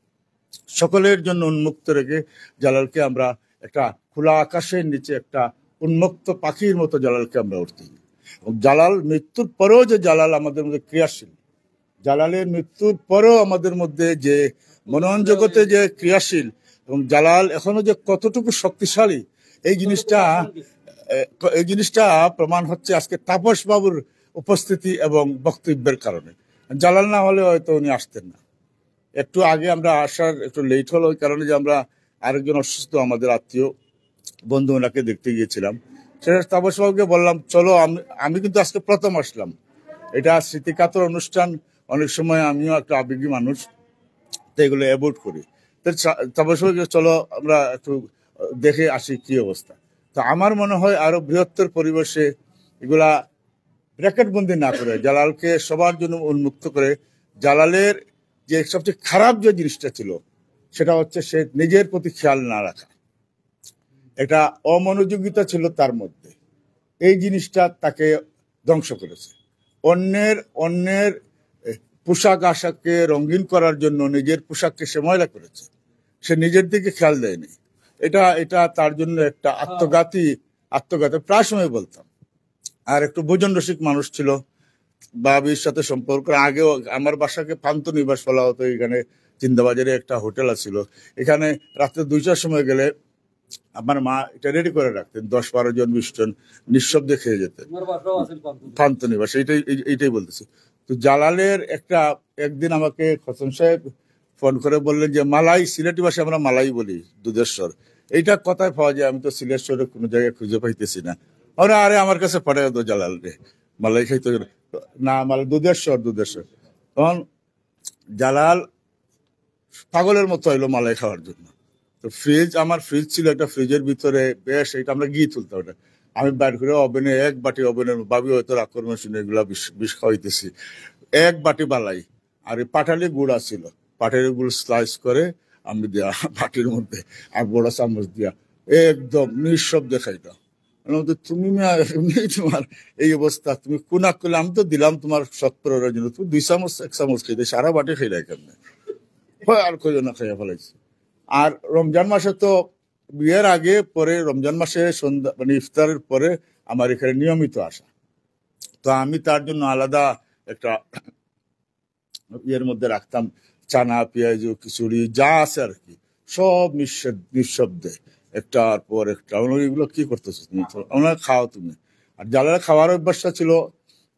সকলের জন্য উন্মুক্ত রেখে জালালকে আমরা একটা খোলা আকাশের নিচে একটা উন্মুক্ত পাখির মতো জালালকে আমরা উঠতে দিই। জালাল মৃত্যুর পরেও যে জালাল আমাদের মধ্যে ক্রিয়াশীল, জালালের মৃত্যুর পরেও আমাদের মধ্যে যে মনন জগতে যে ক্রিয়াশীল এবং জালাল এখনো যে কতটুকু শক্তিশালী, এই জিনিসটা প্রমাণ হচ্ছে আজকে তাপস বাবুর উপস্থিতি এবং বক্তব্যের কারণে। জালাল না হলে হয়তো উনি আসতেন না। একটু আগে আমরা আসার একটু লেট হলো ওই কারণে যে আমরা আরেকজন অসুস্থ আমাদের আত্মীয় বন্ধু ওনাকে দেখতে গিয়েছিলাম, সেটা তাপস বাবুকে বললাম চলো, আমি কিন্তু আজকে প্রথম আসলাম, এটা স্মৃতিকাতর অনুষ্ঠান, অনেক সময় আমিও একটা আবেগী মানুষ, তো এগুলো অ্যাভয়েড করি। তাপস বাবুকে চলো আমরা একটু দেখে আসি কি অবস্থা। তো আমার মনে হয় আরো বৃহত্তর পরিবেশে এগুলা ব্র্যাকেট বন্দি না করে জালালকে সবার জন্য উন্মুক্ত করে, জালালের যে সবচেয়ে খারাপ যে জিনিসটা ছিল সেটা হচ্ছে সে নিজের প্রতি খেয়াল না রাখা, এটা অমনোযোগিতা ছিল তার মধ্যে, এই জিনিসটা তাকে ধ্বংস করেছে। অন্যের পোশাক আশাককে রঙিন করার জন্য নিজের পোশাককে সে ময়লা করেছে, সে নিজের দিকে খেয়াল দেয়নি। এটা তার জন্য একটা আত্মঘাতী প্রায় সময় বলতাম। আর একটু ভোজন রসিক মানুষ ছিল, বাবির সাথে সম্পর্ক, আগেও আমার বাসাকে পান্ত নিবাস বলা হতো, এখানে চিন্তাবাজারে একটা হোটেল ছিল, এখানে রাত্রে 2টার সময় গেলে আমার মা এটা রেডি করে রাখতেন, 10-12 জন 20 জন নিঃশব্দে খেয়ে যেতেন, পান্ত নিবাস, এইটাই বলতেছি। তো জালালের একদিন আমাকে খসন সাহেব ফোন করে বললেন যে মালাই, সিলেটি ভাষায় আমরা মালাই বলি, দুধেশ্বর, এইটা কোথায় পাওয়া যায়? আমি তো সিলেশ্বরে কোনো জায়গায় খুঁজে পাইতেছি না। আরে আমার কাছে পাঠাই তো জালাল রে, মালাই খাইতে না, মালাই দুধেশ্বর। তখন জালাল পাগলের মতো এলো মালাই খাওয়ার জন্য। তো আমার ফ্রিজ ছিল, একটা ফ্রিজের ভিতরে বেশ এটা আমরা ঘি তুলতাম, ওটা আমি বাইর করে ওভেনে 1 বাটি, ওভেনের ভাবি হয়তো আক্রমণ শুনে এগুলা বিষ খাওয়াইতেছি, 1 বাটি বালাই, আর পাটালি গুড়া ছিল, পাটালি গুড় স্লাইস করে আমি দিয়া বাটির মধ্যে আর বড় চামচ দিয়া একদম নিঃশব্দে খাইতাম। তুমি তোমার এই অবস্থা, তুমি কোনা করলে, আমি তো দিলাম তোমার সৎপরের জন্য, তুমি 2 চামচ 1 চামচ খাইতে, সারা বাটি খাইলাই কেমনে, আর কই না খাইয়া ফেলাইছি। আর রমজান মাসে তো বিয়ের আগে পরে, রমজান মাসে সন্ধ্যা মানে ইফতারের পরে আমার এখানে নিয়মিত আসা, তো আমি তার জন্য আলাদা একটা ইয়ের মধ্যে রাখতাম চানা, পেঁয়াজ, খিচুড়ি যা আছে আর কি, সব নিঃশব্দে একটার পর একটা। এগুলো কি করতেছো তুমি, ওনার খাও তুমি। আর জালালের খাওয়ার অভ্যাসটা ছিল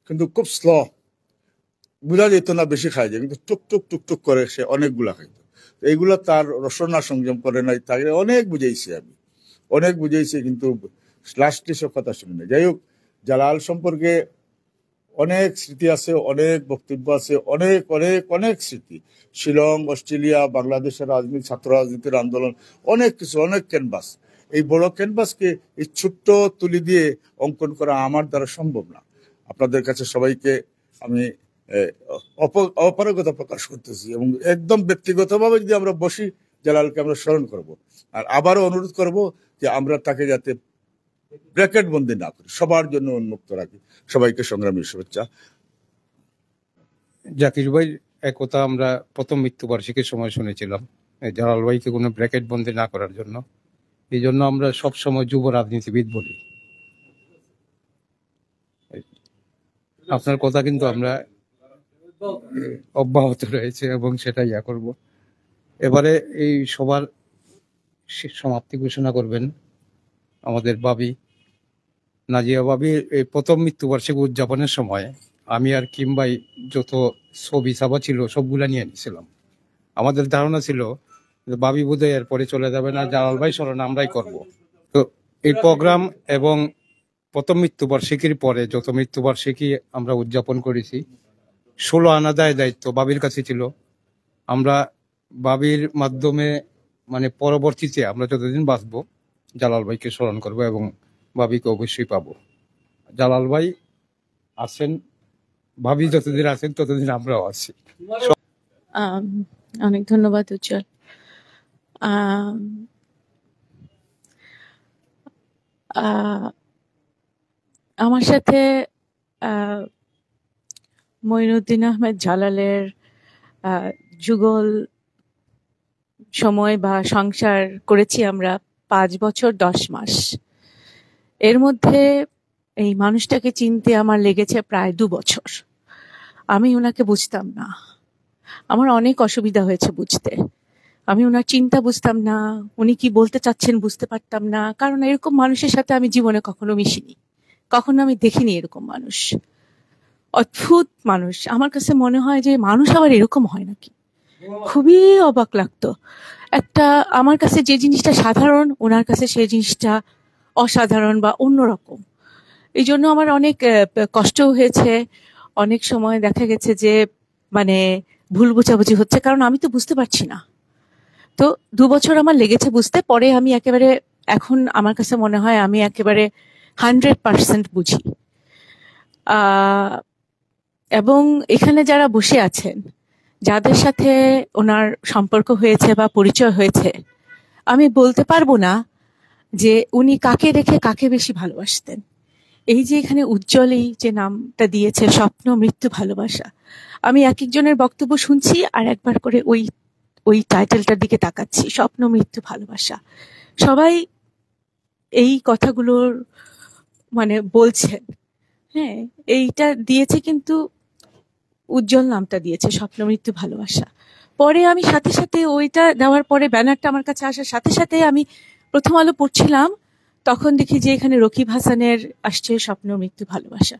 কিন্তু খুব স্লো, বোঝা যেত না বেশি খাই যায়, কিন্তু টুকটুক করে সে অনেকগুলা খাইতো। এইগুলা তার রসনা সংযম করে নাই, তাকে অনেক বুঝাইছি, কিন্তু লাস্টে সব কথা শুনে না। যাই হোক, জালাল সম্পর্কে অনেক স্মৃতি আছে, অনেক বক্তব্য আছে, অনেক স্মৃতি, শিলং, অস্ট্রেলিয়া, বাংলাদেশের রাজনীতি, ছাত্র রাজনীতির আন্দোলন, অনেক কিছু, অনেক ক্যানভাস। এই বড় ক্যানভাসকে এই ছোট্ট তুলি দিয়ে অঙ্কন করা আমার দ্বারা সম্ভব না। আপনাদের কাছে সবাইকে আমি অপারগতা প্রকাশ করতেছি এবং একদম ব্যক্তিগতভাবে যদি আমরা বসি, জালালকে আমরা স্মরণ করব। আর আবারও অনুরোধ করব যে আমরা তাকে যাতে ব্র্যাকেট বন্দি না করি, সবার জন্য উন্মুক্ত রাখি। সবাইকে সংগ্রামী শুভেচ্ছা। জাকির ভাই একথা আমরা প্রথম মৃত্যুবার্ষিকীর সময় শুনেছিলাম, জালাল ভাইকে কোনো ব্র্যাকেট বন্দি না করার জন্য। এই জন্য আমরা সবসময় যুব রাজনীতিবিদ বলি। আপনার কথা কিন্তু আমরা অব্যাহত রয়েছে এবং সেটা ইয়া করব। এবারে এই সবার সমাপ্তি ঘোষণা করবেন আমাদের বাবি নাজিয়া বাবির এই প্রথম মৃত্যুবার্ষিকী উদযাপনের সময় আমি আর কিমবাই যত ছবি ছাপা ছিল সবগুলা নিয়ে নিছিলাম। আমাদের ধারণা ছিল যে বাবি বোধহয় এরপরে চলে যাবে না, জালাল ভাই স্মরণে আমরাই করব। তো এই প্রোগ্রাম এবং প্রথম মৃত্যুবার্ষিকীর পরে যত মৃত্যুবার্ষিকী আমরা উদযাপন করেছি, 16 আনা দায়িত্ব বাবির কাছে ছিল। আমরা বাবির মাধ্যমে মানে পরবর্তীতে আমরা যতদিন বাঁচবো জালাল ভাইকে স্মরণ করব এবং বাবিকে অবশ্যই পাবো। জালাল ভাই আছেন, ভাবি যতদিন আছেন ততদিন আমরাও আছি। অনেক ধন্যবাদ উজ্জ্বল। আম, আহ, আমার সাথে মঈনুদ্দিন আহমেদ জালালের যুগল সময় বা সংসার করেছি আমরা 5 বছর 10 মাস। এর মধ্যে এই মানুষটাকে চিনতে আমার লেগেছে প্রায় 2 বছর। আমি ওনাকে বুঝতাম না, আমার অনেক অসুবিধা হয়েছে বুঝতে। আমি ওনার চিন্তা বুঝতাম না, উনি কি বলতে চাচ্ছেন বুঝতে পারতাম না, কারণ এরকম মানুষের সাথে আমি জীবনে কখনো মিশিনি, কখনো আমি দেখিনি এরকম মানুষ। অদ্ভুত মানুষ। আমার কাছে মনে হয় যে মানুষ আবার এরকম হয় নাকি, খুবই অবাক লাগতো। একটা আমার কাছে যে জিনিসটা সাধারণ, ওনার কাছে সেই জিনিসটা অসাধারণ বা অন্যরকম। এই জন্য আমার অনেক কষ্টও হয়েছে। অনেক সময় দেখা গেছে যে মানে ভুল বোঝাবুঝি হচ্ছে, কারণ আমি তো বুঝতে পারছি না। তো 2 বছর আমার লেগেছে বুঝতে। পরে আমি একেবারে, এখন আমার কাছে মনে হয় আমি একেবারে 100% বুঝি। এবং এখানে যারা বসে আছেন, যাদের সাথে ওনার সম্পর্ক হয়েছে বা পরিচয় হয়েছে, আমি বলতে পারবো না যে উনি কাকে রেখে কাকে বেশি ভালোবাসতেন। এই যে এখানে উজ্জ্বলই যে নামটা দিয়েছে, স্বপ্ন মৃত্যু ভালোবাসা, আমি এক একজনের বক্তব্য শুনছি আর একবার করে ওই টাইটেলটার দিকে তাকাচ্ছি, স্বপ্ন মৃত্যু ভালোবাসা। সবাই এই কথাগুলোর মানে বলছেন। হ্যাঁ, এইটা দিয়েছে, কিন্তু উজ্জ্বল নামটা দিয়েছে স্বপ্ন মৃত্যু ভালোবাসা। পরে আমি সাথে সাথে ওইটা দেওয়ার পরে, ব্যানারটা আমার কাছে আসার সাথে সাথে আমি প্রথম আলো পড়ছিলাম, তখন দেখি যে এখানে রকিব হাসানের আসছে স্বপ্ন মৃত্যু ভালোবাসা।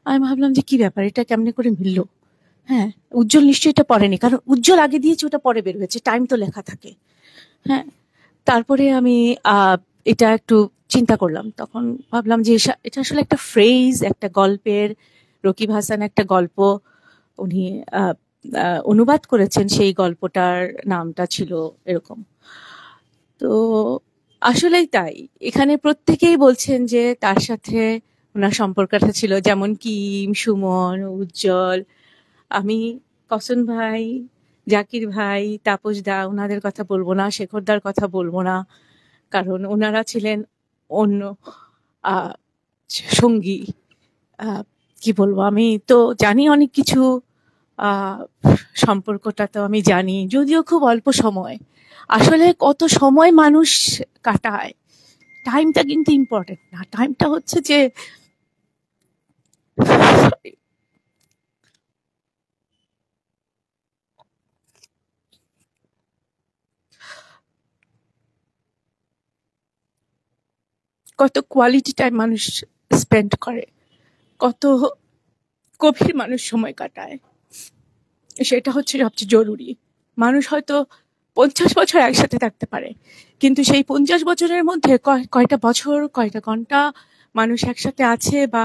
আমি ভাবলাম যে কি ব্যাপার, এটা কেমনে করে মিলল। হ্যাঁ, উজ্জ্বল নিশ্চয়ই এটা পড়েনি, কারণ উজ্জ্বল আগে দিয়েছে, ওটা পরে বের হয়েছে, টাইম তো লেখা থাকে। হ্যাঁ, তারপরে আমি এটা একটু চিন্তা করলাম, তখন ভাবলাম যে এটা আসলে একটা ফ্রেজ, একটা গল্পের, রকিব হাসান একটা গল্প উনি অনুবাদ করেছেন, সেই গল্পটার নামটা ছিল এরকম। তো আসলেই তাই, এখানে প্রত্যেকেই বলছেন যে তার সাথে ওনার সম্পর্কটা ছিল, যেমন কিম, সুমন, উজ্জ্বল, আমি, কসন ভাই, জাকির ভাই, তাপস দা, ওনাদের কথা বলবো না, শেখরদার কথা বলবো না, কারণ ওনারা ছিলেন অন্য সঙ্গী। কি বলবো, আমি তো জানি অনেক কিছু, সম্পর্কটা তো আমি জানি, যদিও খুব অল্প সময়। আসলে কত সময় মানুষ কাটায়, টাইমটা কিন্তু ইম্পর্টেন্ট না। টাইমটা হচ্ছে যে কত কোয়ালিটি টাইম মানুষ স্পেন্ড করে, কত গভীর মানুষ সময় কাটায়, সেটা হচ্ছে সবচেয়ে জরুরি। মানুষ হয়তো 50 বছর একসাথে থাকতে পারে, কিন্তু সেই 50 বছরের মধ্যে কয়টা বছর, কয়টা ঘন্টা মানুষ একসাথে আছে, বা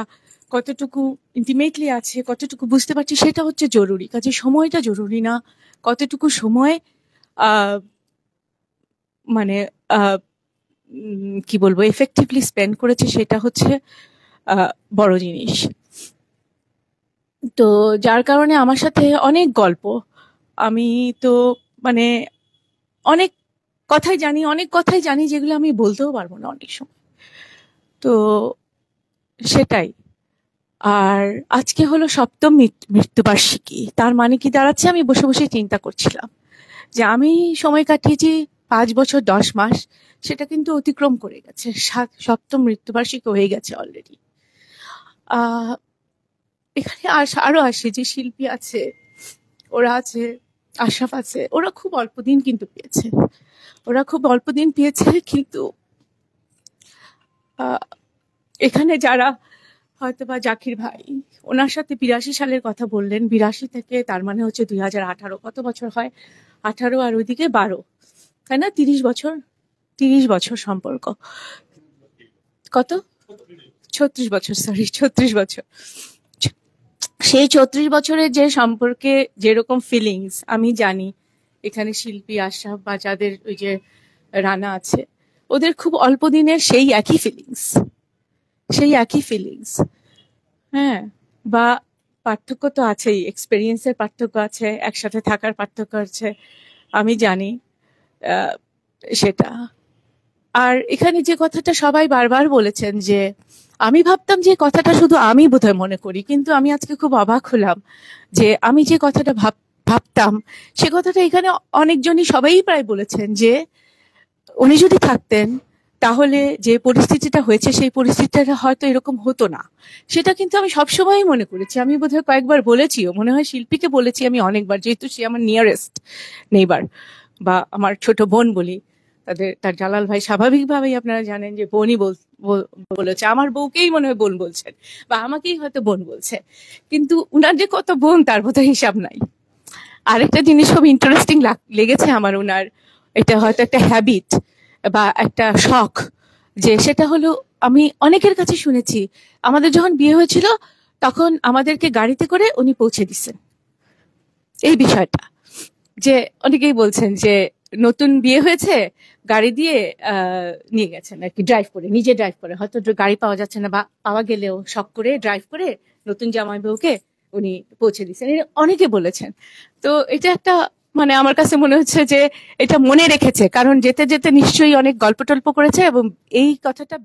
কতটুকু ইন্টিমেটলি আছে, কতটুকু বুঝতে পারছি, সেটা হচ্ছে জরুরি। কাজে সময়টা জরুরি না, কতটুকু সময় মানে কি বলবো এফেক্টিভলি স্পেন্ড করেছে, সেটা হচ্ছে বড় জিনিস। তো যার কারণে আমার সাথে অনেক গল্প, আমি তো মানে অনেক কথাই জানি যেগুলো আমি বলতেও পারবো না অনেক সময়। তো সেটাই। আর আজকে হলো 7ম মৃত্যুবার্ষিকী। তার মানে কি দাঁড়াচ্ছে, আমি বসে বসে চিন্তা করছিলাম যে আমি সময় কাটিয়েছি 5 বছর 10 মাস, সেটা কিন্তু অতিক্রম করে গেছে, 7ম মৃত্যুবার্ষিকী হয়ে গেছে অলরেডি। এখানে আরো আসে যে শিল্পী আছে, ওরা আছে, আশরাফ আছে, ওরা খুব অল্প দিন কিন্তু পেয়েছে, কিন্তু এখানে যারা হয়তো বা জাকির ভাই ওনার সাথে 82 সালের কথা বললেন, 82 থেকে তার মানে হচ্ছে 2018, কত বছর হয়? 18 আর ওইদিকে 12, তাই না? 30 বছর, 30 বছর সম্পর্ক। কত? 36 বছর, সরি 36 বছর। সেই 36 বছরের যে সম্পর্কে যেরকম ফিলিংস আমি জানি, এখানে শিল্পী আশরাফ বা যাদের ওই যে রানা আছে, ওদের খুব অল্প দিনের সেই একই ফিলিংস, হ্যাঁ। বা পার্থক্য তো আছেই, এক্সপেরিয়েন্সের পার্থক্য আছে, একসাথে থাকার পার্থক্য আছে, আমি জানি সেটা। আর এখানে যে কথাটা সবাই বারবার বলেছেন, যে আমি ভাবতাম যে কথাটা শুধু আমি বোধহয় মনে করি, কিন্তু আমি আজকে খুব অবাক হলাম যে আমি যে কথাটা ভাবতাম সে কথাটা এখানে অনেকজনই সবাই প্রায় বলেছেন, যে উনি যদি থাকতেন তাহলে যে পরিস্থিতিটা হয়েছে সেই পরিস্থিতিটা হয়তো এরকম হতো না। সেটা কিন্তু আমি সবসময়ই মনে করেছি। আমি বোধহয় কয়েকবার বলেছিও, মনে হয় শিল্পীকে বলেছি আমি অনেকবার, যেহেতু সে আমার নিয়ারেস্ট নেইবার বা আমার ছোট বোন বলি। তার জালাল ভাই স্বাভাবিকভাবেই আপনারা জানেন যে বোনই বলেছে, আমার বউকেই মনে হয় বোন বলছেন বা আমাকেই হয়তো বোন বলছে, কিন্তু উনার যে কত বোন তার বোধহয় হিসাব নাই। আরেকটা জিনিস খুব ইন্টারেস্টিং লেগেছে আমার উনার, এটা হয়তো একটা হ্যাবিট বা একটা শখ, যে সেটা হলো আমি অনেকের কাছে শুনেছি আমাদের যখন বিয়ে হয়েছিল তখন আমাদেরকে গাড়িতে করে উনি পৌঁছে দিচ্ছেন। এই বিষয়টা যে অনেকেই বলছেন যে নতুন বিয়ে হয়েছে, গাড়ি দিয়ে নিয়ে গেছেন আর কি, নিজে ড্রাইভ করে, হয়তো গাড়ি পাওয়া যাচ্ছে না বা পাওয়া গেলেও শখ করে ড্রাইভ করে নতুন জামাই বউকে উনি পৌঁছে দিচ্ছেন, অনেকে বলেছেন। তো এটা একটা মানে আমার কাছে মনে হচ্ছে যে এটা মনে রেখেছে, কারণ যেতে যেতে নিশ্চয়ই অনেক গল্প টল্প করেছে এবং এই কথাটা